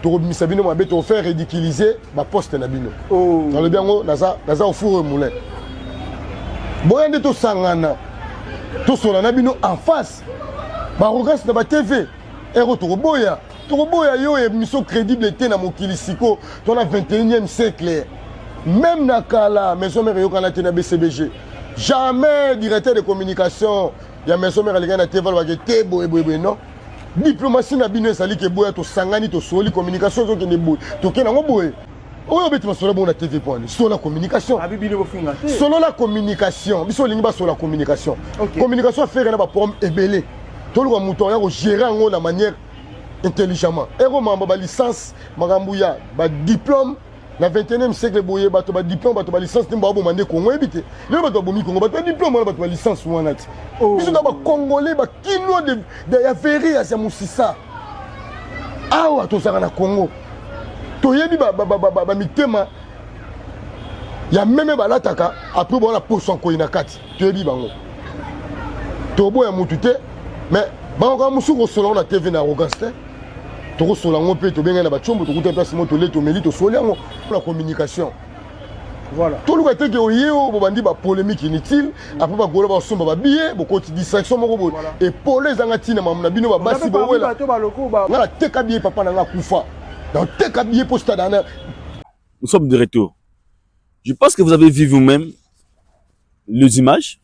[SPEAKER 2] Tu peux me savoir ma belle te faire ridiculiser ma poste na bino. Dans le bien naza au four moulin. Boyande to sangana. To sola na bino en face. Ba arrogance na ba TV. Ero to boya. To boya yo e mission crédibilité na mokili siko. To na 21e siècle. Même na kala maison mère yo kana te na BCBG. Jamais directeur de communication ya maison mère les na TV va que te boye non. Diplomatie na bino sali ke boya to sangani to soli communication zo ke ne boy to ke na ngo boy oyo betima sola bona TV point sola communication
[SPEAKER 5] abibino bo finga te
[SPEAKER 2] solo la communication biso lingi ba sola communication communication faire na ba pom ebele to lo muto ya ko gérer ngo na manière intelligemment ero mamba ba licence magambuya ba diplôme na 21e siècle boye bato ba diplôme bato ba licence timba bo mande Congo ebité le bato bomi Congo bato diplôme bato ba licence wana ti biso na ba congolais ba kino de ya véri ya musisa awa to saka na Congo to yebi ba mitema ya meme balataka après bon la potion ko ina kati to yebi bango to boya mutu te mais bango musu ko solo na TV na arrogance te to solo ngo pe to benga na ba chombo to kuta place moto le to meli to solo ngo la communication. Voilà. Tout le monde qui est au bandi ba polémique inutile après ba golo ba somba ba billet beaucoup de distraction moko et pour les angatina mamna bino ba basi ba wela ngala teka billet papa na kufa donc teka billet posta dana.
[SPEAKER 1] Nous sommes de retour. Je pense que vous avez vu vous-même les images.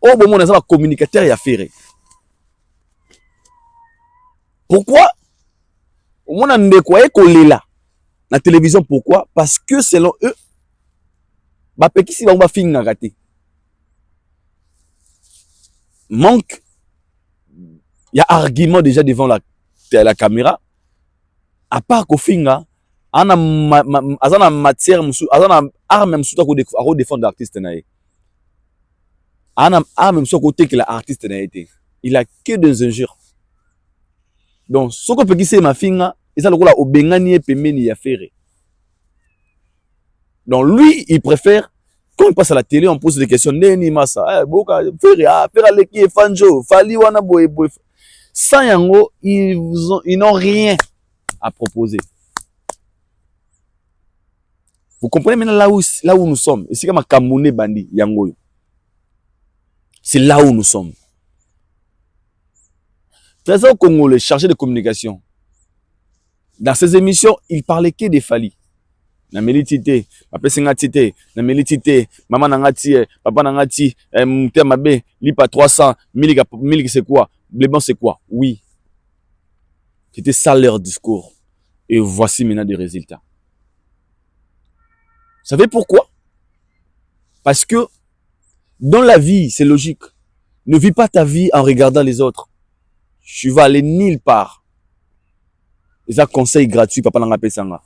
[SPEAKER 1] Oh bon mon un communicateur et affaire. Pourquoi On a de quoi là la télévision. Pourquoi? Parce que selon eux, bah si on va finir raté. Manque, il y a argument déjà devant la caméra. À part qu'au final, on a matière, on a arme même surtout à défendre l'artiste naïe. On a arme même sur côté que l'artiste n'a été. Il a que des injures. Donc, ce qu'on peut dire c'est ma fille, et ça le coup là au bengani et pemeni ya faire. Donc lui, il préfère quand il passe à la télé, on pose des questions. Neni massa, boka faire les qui fanjo, fali wana boy. Sans yango, ils n'ont rien à proposer. Vous comprenez maintenant là où nous sommes. Et c'est comme un Camerounais bandit, yango. C'est là où nous sommes. Trésor congolais, chargé de communication. Dans ces émissions, il parlait que des Fali. Na melitité, papa sengatité, na melitité, maman nangati, papa nangati, mtemabe, lipa 300, 1000 c'est quoi? Les bons c'est quoi? Oui. C'était ça leur discours. Et voici maintenant des résultats. Vous savez pourquoi? Parce que dans la vie, c'est logique. Ne vis pas ta vie en regardant les autres. Tu vas aller nulle part. Et ça, conseil gratuit, papa nanga pesanga.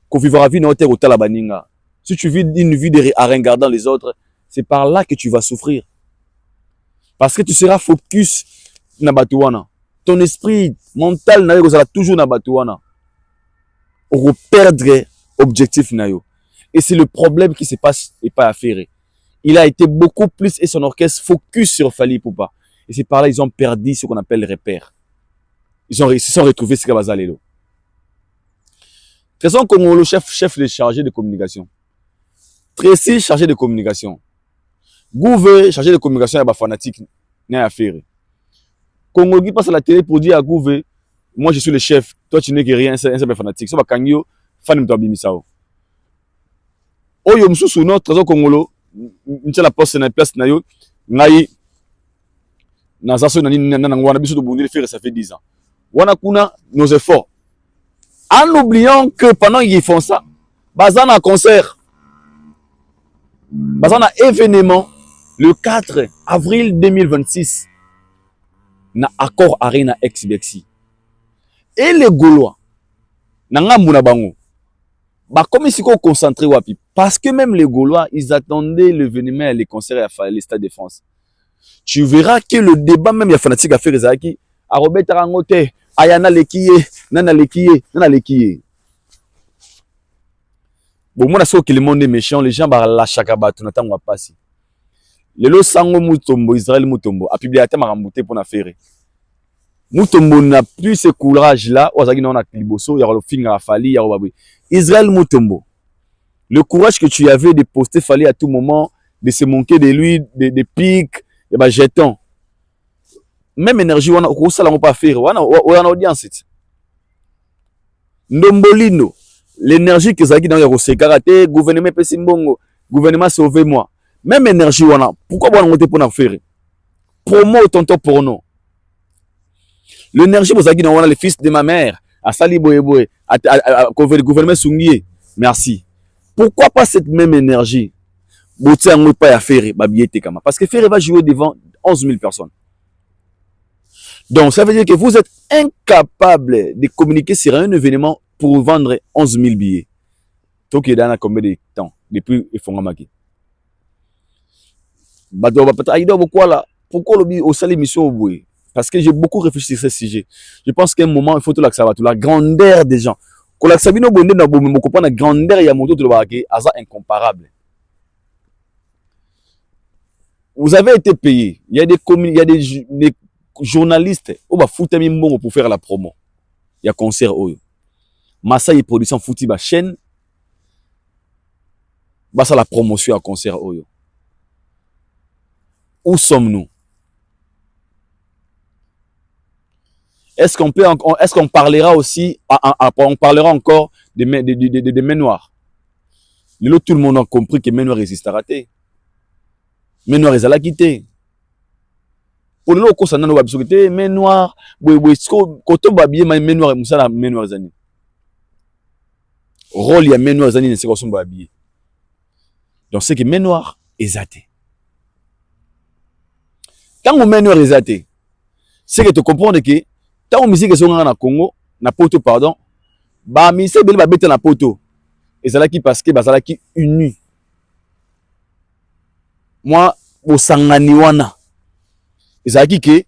[SPEAKER 1] Qu'on vivra vie n'autre au talabaninga. Si tu vis une vie en regardant les autres, c'est par là que tu vas souffrir. Parce que tu seras focus na batuana. Ton esprit mental sera toujours na batuana. On va perdre objectif nayo. Et c'est le problème qui se passe et pas à faire. Il a été beaucoup plus et son orchestre focus sur Fali Poupa. Et c'est par là ils ont perdu ce qu'on appelle le repère. Ils se sont retrouvés ce Bazalelo. Trésor Congo, le chef de chargé de communication. Tracy, chargé de communication. Gouvé, chargé de communication, il y a des fanatiques. Il y a affaire. Congo qui passe à la télé pour dire à Gouvé, moi je suis le chef, toi tu n'es que rien, c'est un fanatique. Ça va Kangyo, fan de Tobimisao. Oh, yo msou sou non, Trésor Congolo, n'tient la poste na place na yo, ngai, na zaso na wana biso de Burundi, faire ça fait 10 ans. Wana kuna, nos efforts. En oubliant que pendant qu'ils font ça, bazan a concert, bazan a événement, le 4 avril 2026, na accord arena ex-Bexi. Et les Gaulois, na ngamuna bango, bah comme ils se concentrés wapi, parce que même les Gaulois, ils attendaient l'événement et les concerts à les Stades de France. Tu verras que le débat même il y a fanatique à faire Zaki, à Robert Tarangote, Ayana Lekiye, Nana Lekiye, Nana Lekiye. Bon, moi, je sais que le monde est méchant, les gens vont lâcher à battre, on attend passer. Le lot sango Mutombo, Israël Mutombo, a publié à Tamaramouté pour la faire. Mutombo n'a plus ce courage-là, Ozaki n'a pas Liboso, il y a le film à Fali, il y a Israël Mutombo. Le courage que tu avais de poster Fali à tout moment, de se manquer de lui, des pics, des jetons. Même énergie, on a pas faire, on a audience. Ndombolino, l'énergie que Zaki dans le karaté, gouvernement Pesimbongo, gouvernement sauvez-moi. Même énergie, on a. Pourquoi on a monté pour nous faire? Promo tonton porno. L'énergie, vous avez dit, on a le fils de ma mère, à Sali Boyeboy, à le gouvernement Sungié. Merci. Pourquoi pas cette même énergie? Parce que Ferré va jouer devant 11 000 personnes. Donc, ça veut dire que vous êtes incapable de communiquer sur un événement pour vendre 11 000 billets. Donc, il y a combien de temps depuis Fongamaki? Pourquoi au sein de l'émission? Parce que j'ai beaucoup réfléchi sur ce sujet. Je pense qu'à un moment, il faut tout l'accepter. La grandeur des gens. Quand l'accepter, la grandeur et la moto est incomparable. Vous avez été payé. Il y a des journalistes pour faire la promo. Il y a concert. Massa et production fouti ba chaîne. Basa la promotion à concert. Où sommes-nous? Est-ce qu'on parlera aussi, on parlera encore des mains noires? Tout le monde a compris que mains noires résistent à rater. Mains noires, ils allaient quitter. Pour le coup, ça n'a pas besoin de mains noires. Quand on va bien, mains noires, ça la mains noires. rôle ya main noire zani ne seko somba habillé. Donc c'est que main noire est athée. Quand on main noire est athée, c'est que tu comprends que tant musique sont na Congo, na poto pardon, ba musique beli ba beta na poto. Et ça là qui parce que ba ça là qui uni. Moi bo sangani wana. Et ça qui que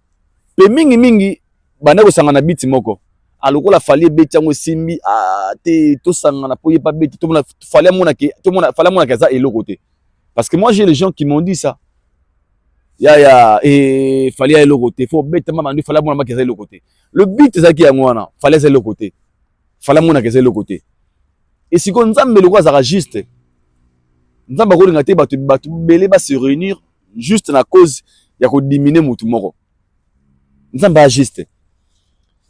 [SPEAKER 1] pe mingi mingi bana ko sangana biti moko. Alors la fallait beti ngo simbi te to sangana po pas beti tout le monde fallait mona que tout le monde fallait mona que ça et l'autre côté. Parce que moi j'ai les gens qui m'ont dit ça. Et fallait aller l'autre côté. Faut bête maman, il fallait mon qu'est l'autre côté. Le but c'est ça qui est moi fallait aller l'autre côté. Fallait mon qu'est l'autre côté. Et si qu'on nzambe le quoi ça juste. Nzambe ko ngate batu belé ba se réunir juste na cause ya ko diminuer mutu moko. Nzambe a juste.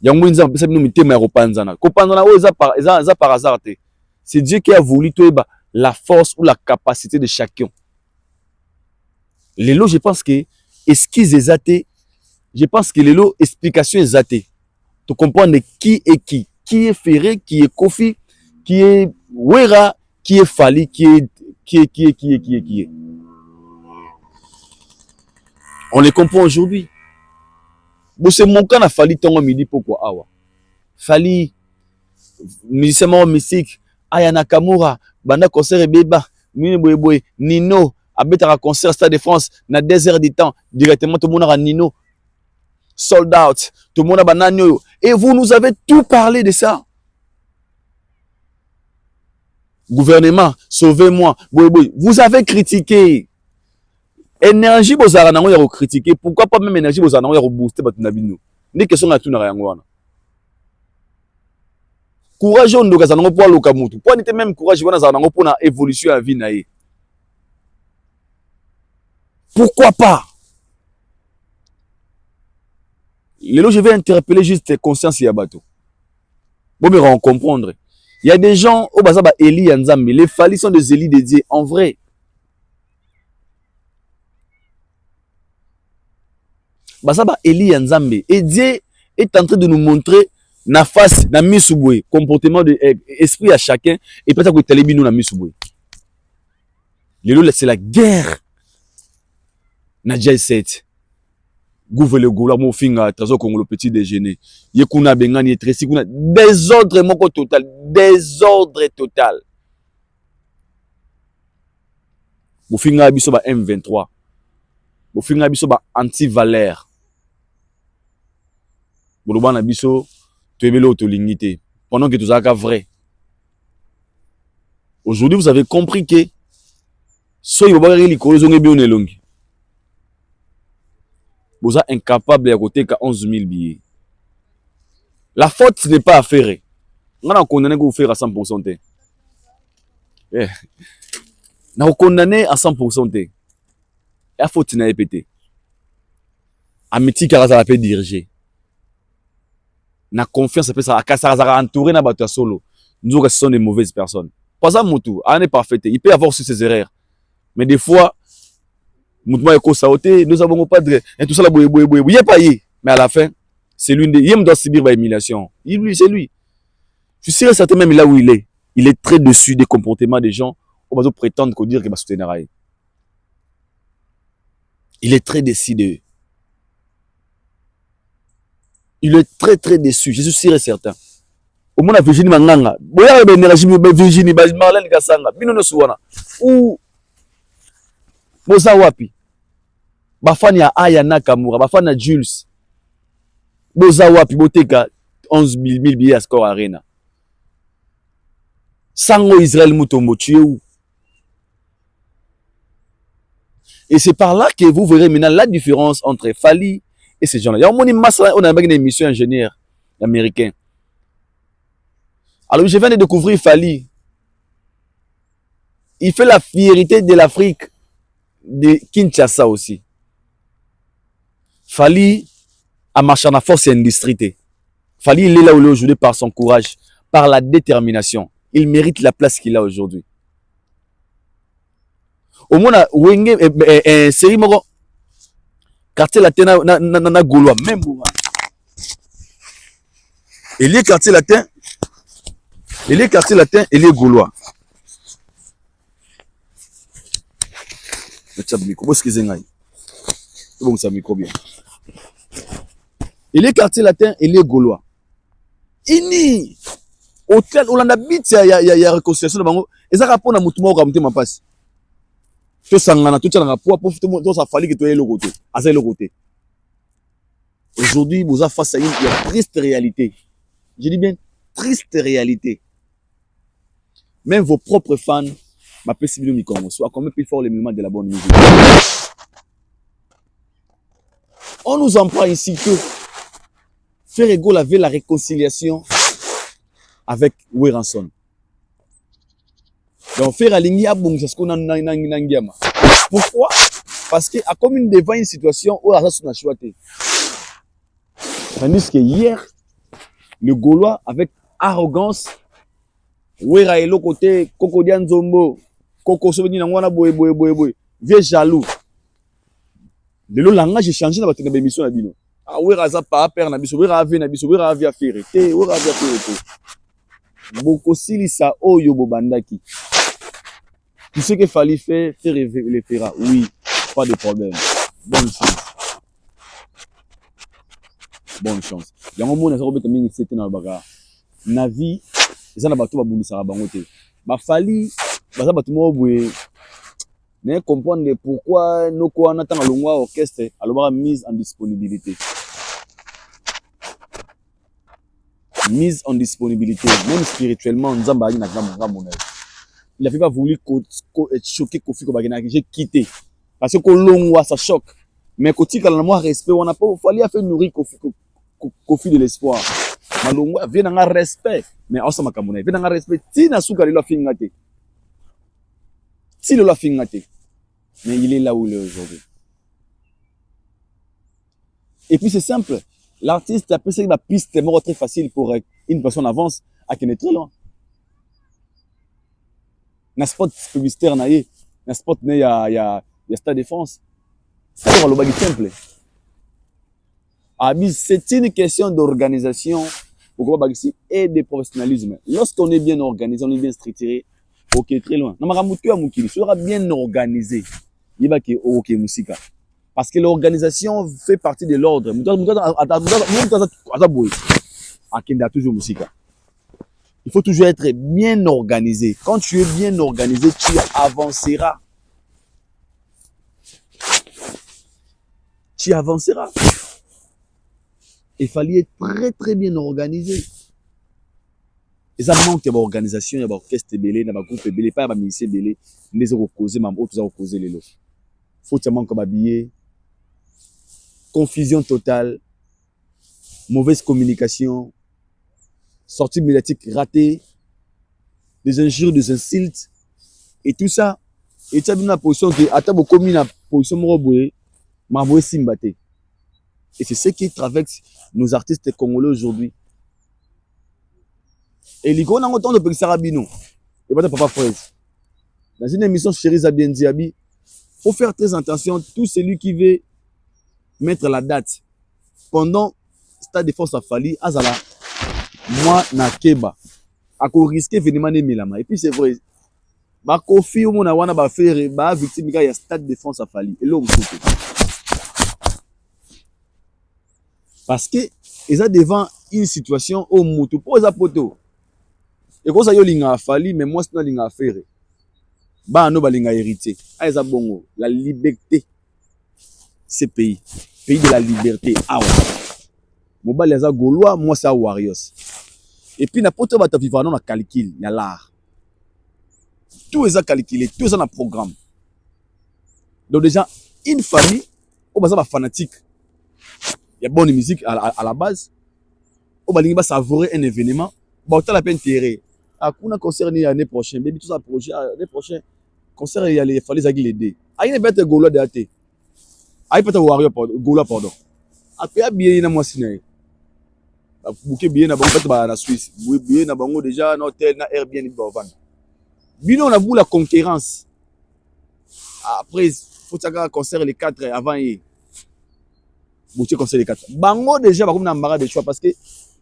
[SPEAKER 1] Yango nzambe pesa bino mitema ya ko panzana. Ko panzana o za par hasard te. C'est Dieu qui a voulu toi la force ou la capacité de chacun. Les lots, je pense que esquisse est athée. Je pense que les lots, explication est athée. Tu comprends qui est qui. Qui est Ferré, qui est Kofi, qui est Wera, qui est Fali, qui est. On les comprend aujourd'hui. Bon, c'est mon cas, na Fali, tant midi, pourquoi awa. Fali, musicien mystique, Aya Nakamura, Banda concert et Beba, Nino, Abetara concert Stade de France, na 2 heures du temps, directement tout le monde a Nino, sold out, tout le monde a banano. Et vous nous avez tout parlé de ça. Gouvernement, sauvez-moi. Vous avez critiqué. Énergie, vous avez critiqué. Pourquoi pas même énergie, vous avez boosté. Ni question à tout na rayangwana. Courage, on doit avoir pour le kamutu. Pour n'être même courage, on doit avoir pour la évolution à vie naïe. Pourquoi pas? Lélo, je vais interpeller juste conscience Yabato. Bon, mais on comprendre. Il y a des gens au Bazaba Eli Nzambe. Les Fali sont des Eli dédiés. En vrai. Bazaba Eli Nzambe. Et Dieu est en train de nous montrer na face, na misubwe, comportement de esprit à chacun. Et peut-être que Talibino na misubwe. Lélo, c'est la guerre. Nadja 7. Gouve le goula mo finga trésor Congo le petit déjeuner. Yekuna bengani etresi kuna désordre moko total, désordre total. Mo finga biso ba M23. Mo finga biso ba anti-valeur. Boloba na biso toebelo tolingité. Pendant que tout ça vrai. Aujourd'hui, vous avez compris que soy bobagari likolo zonge bi onelongi. Vous êtes incapable de côté 11 000 billets. La faute n'est pas à faire. On a condamné que vous faire à 100%. On a condamné à 100%. La faute n'est pas pété. Amitié Karaza peut diriger. Na confiance peut ça. Karaza entouré na bateau solo. Nous ce sont des mauvaises personnes. Pas ça Moutou. On n'est pas parfait. Il peut y avoir sur ses erreurs. Mais des fois Moutma Eko Saoté, nous avons pas de tout ça là il est pas y, mais à la fin, c'est lui il doit subir l'humiliation. C'est lui. Je suis certain même là où il est très dessus des comportements des gens, on va prétendre qu'on dire qu'il va soutenir. Il est très décidé. Il est très très déçu, je suis sûr et certain. Au moins la Virginie Manganga, boya ba énergie Virginie ba Marlène Kasanga, bino no suwana. Ou boza wapi? Bafani ya Aya Nakamura, bafani ya Jules. Boza wapi boteka 11 000 billets à Score Arena. Sango Israël Mutombo, tu es où? Et c'est par là que vous verrez maintenant la différence entre Fali et ces gens-là. On a une émission ingénieur américain. Alors je viens de découvrir Fali. Il fait la fierté de l'Afrique, de Kinshasa aussi. Fali a marché en force et industrie. Fali, il est là où il est aujourd'hui par son courage, par la détermination. Il mérite la place qu'il a aujourd'hui. Au moins, Wenge, série moko, quartier latin na Gaulois, même. Et les quartiers latins, Il est quartier latin, il est gaulois. Il est quartier latin, il est gaulois. Ini hôtel Olanda bit ya réconciliation bango ezaka pona mutu moko kamte mapasi. To sangana to tshana po to ça fallait que tu aies le côté. Asa le côté. Aujourd'hui, vous êtes face à une triste réalité. Je dis bien triste réalité. Même vos propres fans m'appellent Sibilo Mikongo. Soit combien plus fort les mouvements de la bonne musique. On nous en prend ici que Frère Egol avait la réconciliation avec Weranson. Donc Frère Alingi a bon c'est ce qu'on a nangiama. Pourquoi? Parce que à comme une devant une situation où ça son a choisi. Tandis que hier le Gaulois avec arrogance Wera elo côté Kokodia Nzombo Koko Sobeni nangwana boy vieux jaloux. De le langage j'ai changé dans votre émission na bino. Ah Wera za pa père na biso Wera ave na biso Wera ave affaire te Wera ave affaire te. Boko silisa oyo bobandaki. Tout ce qu'il fallait faire le fera. Oui, pas de problème. Bonne chance. Bonne chance. Yango mona sako beta mingi c'était na baga. Na vie, eza na bato babundisa bango te. Ba fali baza bato mo boye. Mais comprendre pourquoi nous quoi on attend longwa orchestre alors mise en disponibilité. Mise en disponibilité, même spirituellement, Nzamba na ngamba mona. Il n'avait pas voulu choquer Kofi Kobagena, j'ai quitté. Parce que Kolongwa, ça choque. Mais Koti, quand on a respect, on n'a pas fallu faire nourrir Kofi de l'espoir. Malongwa, vient dans un respect. Mais on s'en va vient dans un respect. Si n'a souka l'a fingate. Si l'a fingate. Mais il est là où il est aujourd'hui. Et puis c'est simple. L'artiste a pensé que la piste est très facile pour une personne avance à qui est très loin. Na spot publicitaire na ye, na spot ne ya Stade de France. C'est le bagi simple. Abi, c'est une question d'organisation et de professionnalisme. Lorsqu'on est bien organisé, on est bien structuré, ok, très loin. Namaramutu amukili sera bien organisé. Il va que ok musika. Parce que l'organisation fait partie de l'ordre. Toujours musika. Il faut toujours être bien organisé. Quand tu es bien organisé, tu avanceras. Tu avanceras. Il fallait être très très bien organisé. Et ça manque d'organisation, il y a orchestre belé, il y a groupe belé, pas il ministère belé, les autres causés, même autres causés les lots. Faut que manque habillé, confusion totale, mauvaise communication. Sortie médiatique ratée, des injures, des insultes, et tout ça. Et tu as une position qui a beaucoup mis la position moroboué, maboué simbate. Et c'est ce qui traverse nos artistes congolais aujourd'hui. Et l'icône a autant de Pexarabino. Et pas de Papa Fraise. Dans une émission Chérie Zabien Diaby, faut faire très attention. Tout celui qui veut mettre la date pendant Stade de France à Fali, Azala. Moi, na keba, à quoi risquer venir milama. Et puis c'est vrai, bah Kofi au monde a wana ba faire ba victime il y a Stade de France à Fali. Et là parce que ils ont devant une situation au mutu pose à poto. Et quand ça yo linga à Fali, mais moi c'est na linga à faire. Ba no ba linga hérité. Ah ils bongo la liberté. Ce pays de la liberté. Ah ouais. Mobile les Gaulois, moi c'est Warriors. Et puis n'importe quoi tu vivre dans calcul, il y a l'art. Tout est calculé, tout est dans le programme. Donc déjà une famille, on va fanatique. Il y a bonne musique à la base. On va savourer un événement. Bon, tu as la peine terre. À kuna concert l'année prochaine, baby tout ça projet l'année prochaine. Concert il fallait l'aider. Aïe ne bête Gaulois de athée. Aïe peut Warrior Gaulois pardon. Après bien na moi siné. Bouquet bien na bango na Suisse. Bien na bango déjà na hôtel na Airbnb Bovan. Bino on a voulu la concurrence. Après faut ça concert les 4 avant hier. Bouquet concert les 4. Bango déjà ba comme na mbara de choix parce que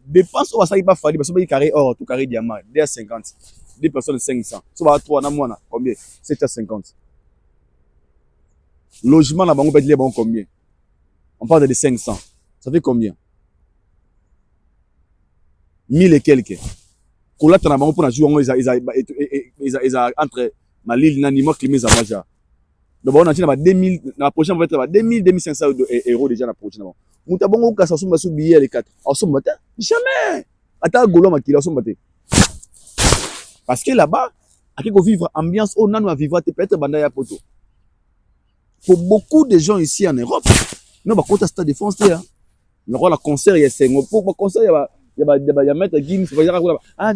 [SPEAKER 1] dépense on va ça il pas fallu parce que carré or tout carré diamant 250 deux personnes 500 so va 3 na mois combien 750 logement là bango peut dire bon combien on parle de 500 ça fait combien 1000 et quelques kolata na bango pour na jour ils a entre Malil na Nimo Climé Zamaja donc on a dit na 2000 na prochaine va être 2000 2500 euros déjà na prochaine muta bongo kasa so masu billet les 4 en somme matin jamais ata golo makila so matin parce que là-bas à qui vivre ambiance on a nous vivre peut-être banda ya poto pour beaucoup de gens ici en Europe non ba kota stade de France là le rôle concert il y a 5 pour concert il y a mettre Guinness va dire ah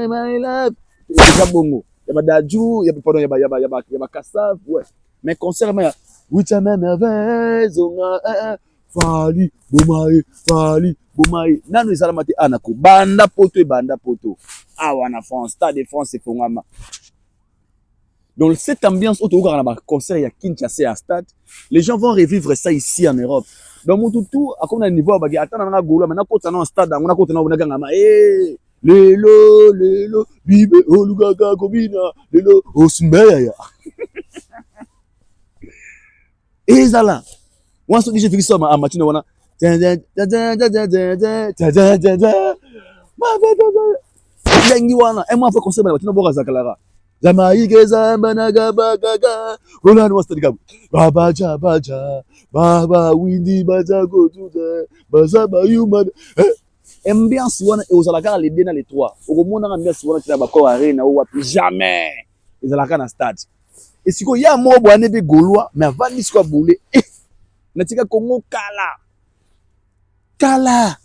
[SPEAKER 1] my love déjà bongo il y a Dadju il y a pardon il y a Kassav ouais mais concert mais oui ta merveille fali bomaï nanu ezala mate anako banda poto ah wana France stade de France c'est fongama donc cette ambiance autour de la concert il y a Kinshasa à stade les gens vont revivre ça ici en Europe donc tout à comme un niveau bagi attendre na golo maintenant quand on stade on a quand on a ganga eh lelo bibe olugaga kobina lelo osumbeya ezala on se dit je fais ça à matin wana lengi wana et moi faut concert na matin boka zakalara Zamaïke zambanaga bagaga Roland Wastadiga Babaja baja Baba Windy Bazago tuta Bazaba human ambiance wana ezalaka les deux na les trois okomona ambiance wana tila bako arena ou wapi jamais ezalaka na stade et siko ya mo bwana be Gaulois mais avant disco boulé natika Congo kala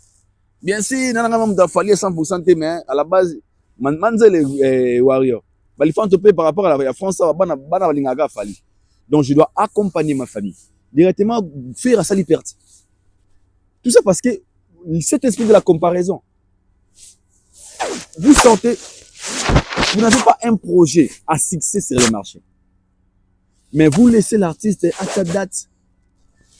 [SPEAKER 1] bien sûr nana ngam da fali 100% mais à la base manzele warrior il faut un peu par rapport à la France, donc je dois accompagner ma famille. Directement, faire à sa liberté. Tout ça parce que cet esprit de la comparaison, vous sentez, vous n'avez pas un projet à succès sur le marché. Mais vous laissez l'artiste à sa date,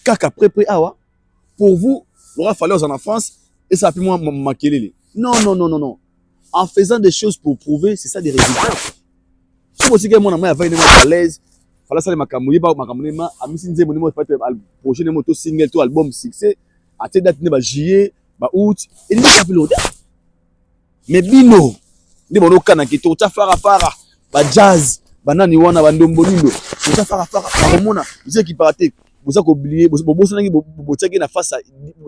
[SPEAKER 1] kaka pré pour vous, il aura fallu en France et ça a pu moi maquiller. Non. En faisant des choses pour prouver, c'est ça des résultats. Si vous avez un availle à l'aise, fallait ça les makamouye ba makamouema amisi nze monimo peut prochain moto single to album succès à tête date ne ba juillet ba août et il a fait l'autre mais bino ndi bono kana kito ta fara ba jazz banani wana bandombo lindo ta fara ba mona vous qui partait vous avez oublié vous nangi botiaki na face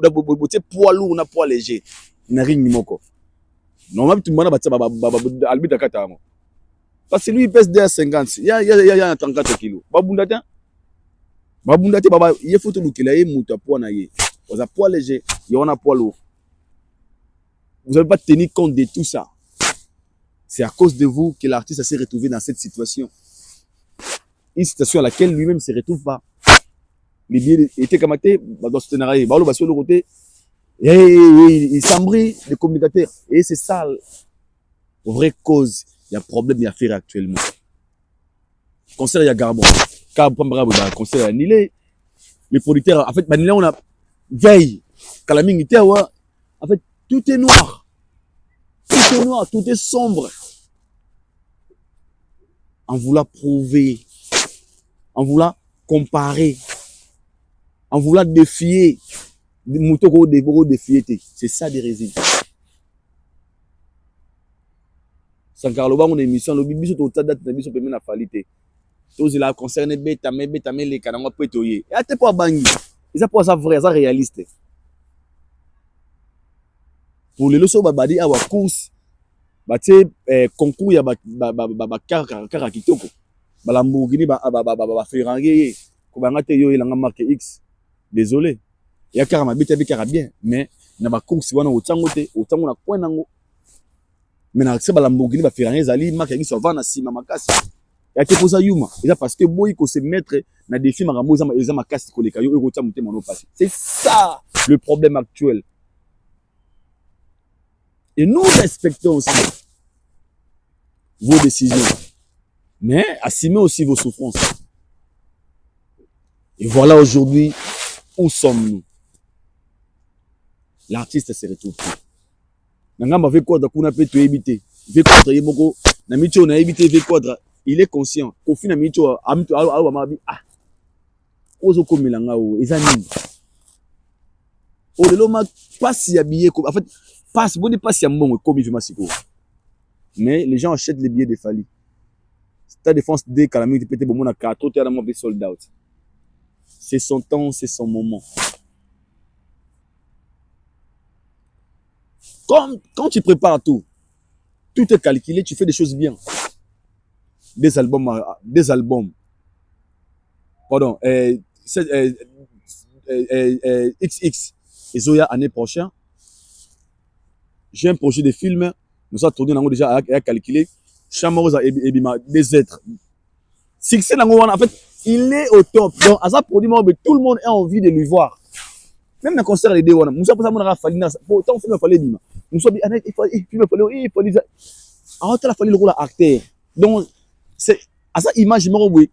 [SPEAKER 1] botie poids lourd na poids léger na ring moko normalement tout le monde ba albita kata mo. Parce que lui, il pèse 250. Il y a 34 kilos. Babundate, il faut tout qu'il ait mouta poids naïe. Vous avez poids léger, il y en a poids lourd. Vous n'avez pas tenu compte de tout ça. C'est à cause de vous que l'artiste s'est retrouvé dans cette situation. Une situation à laquelle lui-même ne se retrouve pas. Les billets étaient kamatés, dans ce scénario, sur le côté, il s'embrouille les communicateurs. Et c'est ça, la vraie cause. Il y a problème, il y a affaire actuellement. Concert, il y a Garbon. Concert, annulé. Les producteurs, en fait, on a veille. Calamité, en fait, tout est noir. Tout est noir, tout est sombre. En voulant prouver, en voulant comparer, en voulant défier, c'est ça des résultats. Sankar Loba, mon émission, le bibiso to tada na biso pemena falite. Tous la concerné beta les kananga petoyer. Et ate pour bangi. Et ça pour ça vrai, ça réaliste. Pour les leçons babadi awa course, bate concours ya ba kara kitoko. Ba Lamborghini ba Ferrari ko banga te yo ilanga marque X. Désolé. Ya kara mabita bi kara bien, mais na ba course wana otango na kwenango. Maintenant, c'est la Lamborghini va faire rien, Zali, marque qui soit vend à Sima Makasi. Et à posa yuma. Et là, parce que boy, il se mettre dans des films à Rambo, ils ont ma casse collée, c'est ça le problème actuel. Et nous respectons aussi vos décisions. Mais assumez aussi vos souffrances. Et voilà aujourd'hui où sommes-nous. l'artiste se retrouve plus. Nangamba veut quoi kuna peut te éviter. Veut quoi yeboko na micho na éviter veut quoi il est conscient. Au final micho amito amabi ah. Ozo komilanga o ezani. O lelo ma passe ya billet en fait passe bon passe ya mbongo comme il masiko. Mais les gens achètent les billets de Fally. Ta défense des calamités peut-être bon na 4 autres na sold out. C'est son temps, c'est son moment. Comme quand tu prépares tout est calculé, tu fais des choses bien. Des albums. Pardon, XX et Zoya année prochaine. J'ai un projet de film, nous avons tourné déjà à calculer. Chamarosa et Bima, des êtres. Succès en fait, il est au top. Donc, à ça produit, tout le monde a envie de lui voir. Même dans le concert, les deux, nous sommes pas fallu. Pourtant, il fallait Bima. Nous sommes il fallait. Alors, il a fallu le rôle acteur. Donc, c'est à ça image, oui.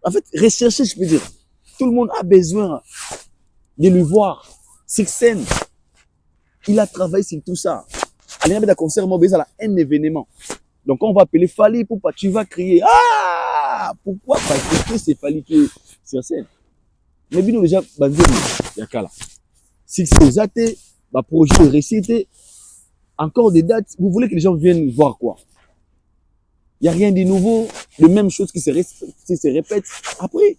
[SPEAKER 1] En fait, rechercher, je peux dire. Tout le monde a besoin de lui voir. Succès. Il a travaillé sur tout ça. Allez, dans le concert, il y a un événement. Donc, on va appeler Fally pour pas, tu vas crier. Ah! Pourquoi? Parce que c'est Fally qui est sur scène. Mais bien, déjà, il y a qu'à là. Si c'est athées, le projet est récité, encore des dates, vous voulez que les gens viennent voir quoi? Il n'y a rien de nouveau, de même chose qui se répète. Après,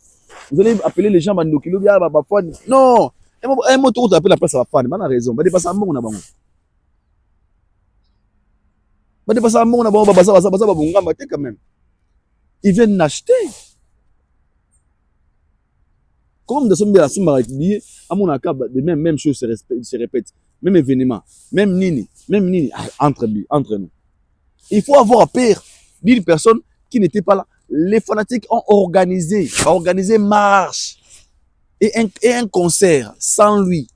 [SPEAKER 1] vous allez appeler les gens, non! Un mot tout appelle la place à la fan, on a raison. On a dépassé un bon, on a bon. Quand même. Ils viennent l'acheter. Comme de son bien à billets, à mon accord, même chose se répète. Même événement, même nini, entre nous. Il faut avoir peur d'une personne qui n'était pas là. Les fanatiques ont organisé marche et un concert sans lui.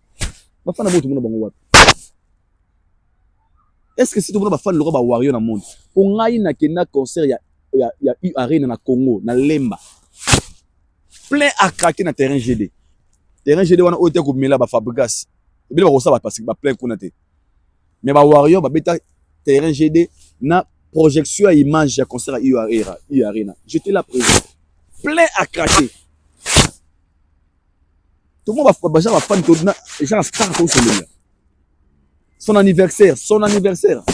[SPEAKER 1] Est-ce que si tout le monde va faire le roi warrior dans le monde? On a un concert, il y a eu arène na Congo, na Lemba. Plein à craquer dans le terrain GD. Terrain GD, on a été comme Mela, Fabrigas. Et bien, on va parce qu'il va plein de mais warrior, va bêta terrain GD, na projection à image, à concert à U Arena. J'étais là présent. Plein à craquer. Tout le monde va faire les gens star comme celui-là. Son anniversaire.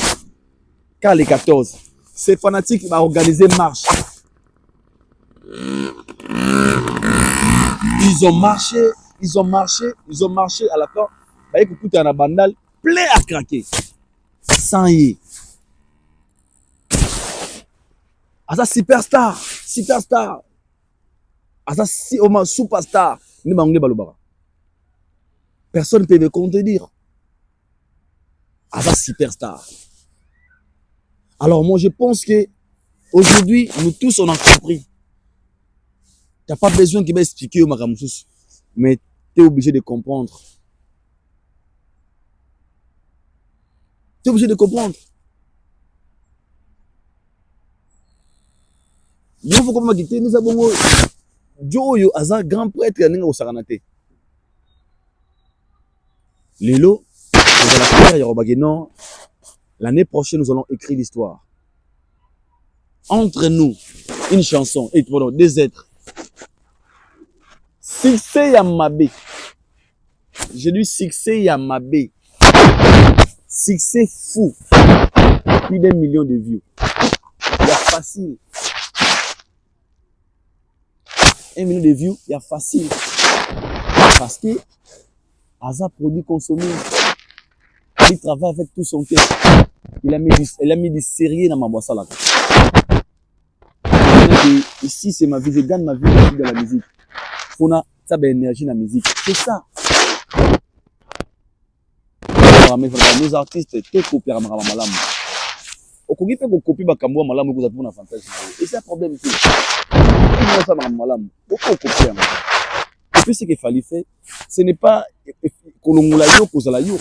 [SPEAKER 1] Car les 14, ces fanatiques vont organiser marche. Ils ont marché à la fin. Bah, écoute, un bandal plein à craquer. Sans y. À ça, superstar. À ça, superstar. Personne ne peut me contredire. À ça, superstar. Alors, moi, je pense que aujourd'hui, nous tous, on a compris. Tu n'as pas besoin qu'il m'explique au Makamoussous, mais tu es obligé de comprendre. Tu es obligé de comprendre. Il faut comment quitter nous avons Joyo Aza grand prêtre n'enga au Saranate. Lelo, non. L'année prochaine, nous allons écrire l'histoire. Entre nous, une chanson, et pardon, des êtres. Succès Yamabe. J'ai dit succès Yamabe. Succès fou. Plus d'1 million de vues. Il y a facile. 1 million de vues, il y a facile. Parce que Aza produit consommé. Il travaille avec tout son cœur. Il a mis du sérieux dans ma boîte là. Ici, c'est ma vie. Je gagne ma vie dans la musique. Il faut ça énergie dans la musique. C'est ça. Nos artistes, tout copier à Malam. Au Congo, il faut copier Bakambo Malam vous avez un avantage. Et c'est un problème. Il faut ça Malam. Pourquoi copier? Et puis ce qu'il fallait faire, ce n'est pas qu'on la yo pour la yo.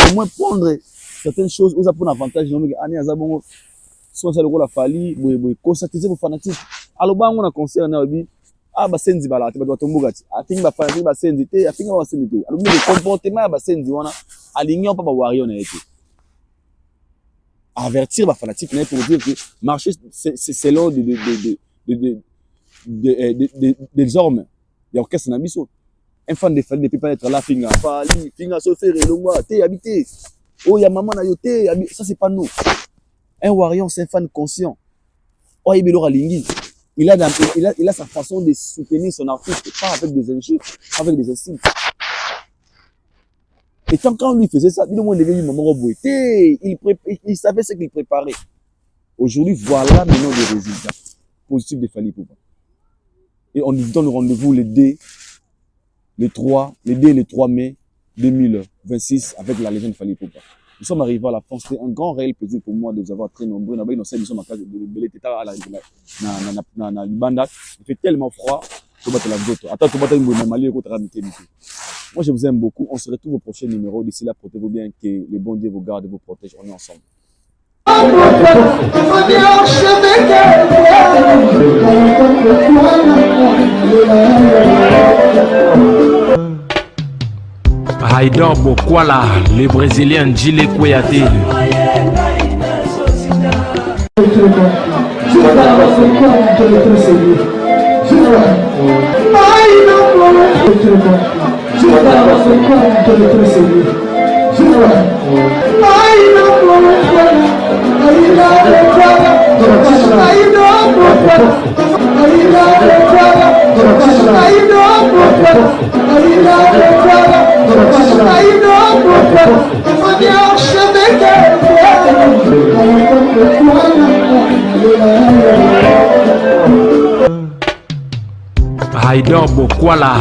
[SPEAKER 1] Au moins prendre certaines choses, vous avez un avantage. Année Azabongo, soit ça le rôle a fallu, conscientiser vos fanatiques. Alors, on a concert, ah basenzi bala te bato tomboka ti afingi bafana afingi basenzi te afingi basenzi te alors le comportement ya basenzi wana aligné pas ba warrior na été avertir ba fanatique pour dire que marcher c'est l'heure des hommes il y a orchestre na biso un fan de Fally ne peut pas être là finga so faire elongwa te habiter oh ya maman na yo te ça c'est pas nous un warrior c'est un fan conscient oh ibelo alingi il a sa façon de soutenir son artiste, pas avec des injures, avec des insultes. Et quand lui faisait ça, il savait ce qu'il préparait. Aujourd'hui, voilà maintenant les résultats positifs de Fally Ipupa. Et on lui donne rendez-vous le 2 et le 3 mai 2026 avec la légende Fally Ipupa. Nous sommes arrivés à la fin. C'était un grand réel plaisir pour moi de vous avoir très nombreux. Nous sommes à la Libanda. Il fait tellement froid. Moi, je vous aime beaucoup. On se retrouve au prochain numéro. D'ici là, portez-vous bien. Que le bon Dieu vous garde et vous protège. On est ensemble.
[SPEAKER 4] Haïdor Bokwala, le Brésilien Gilles Kouyaté. Haïdor Bokwala.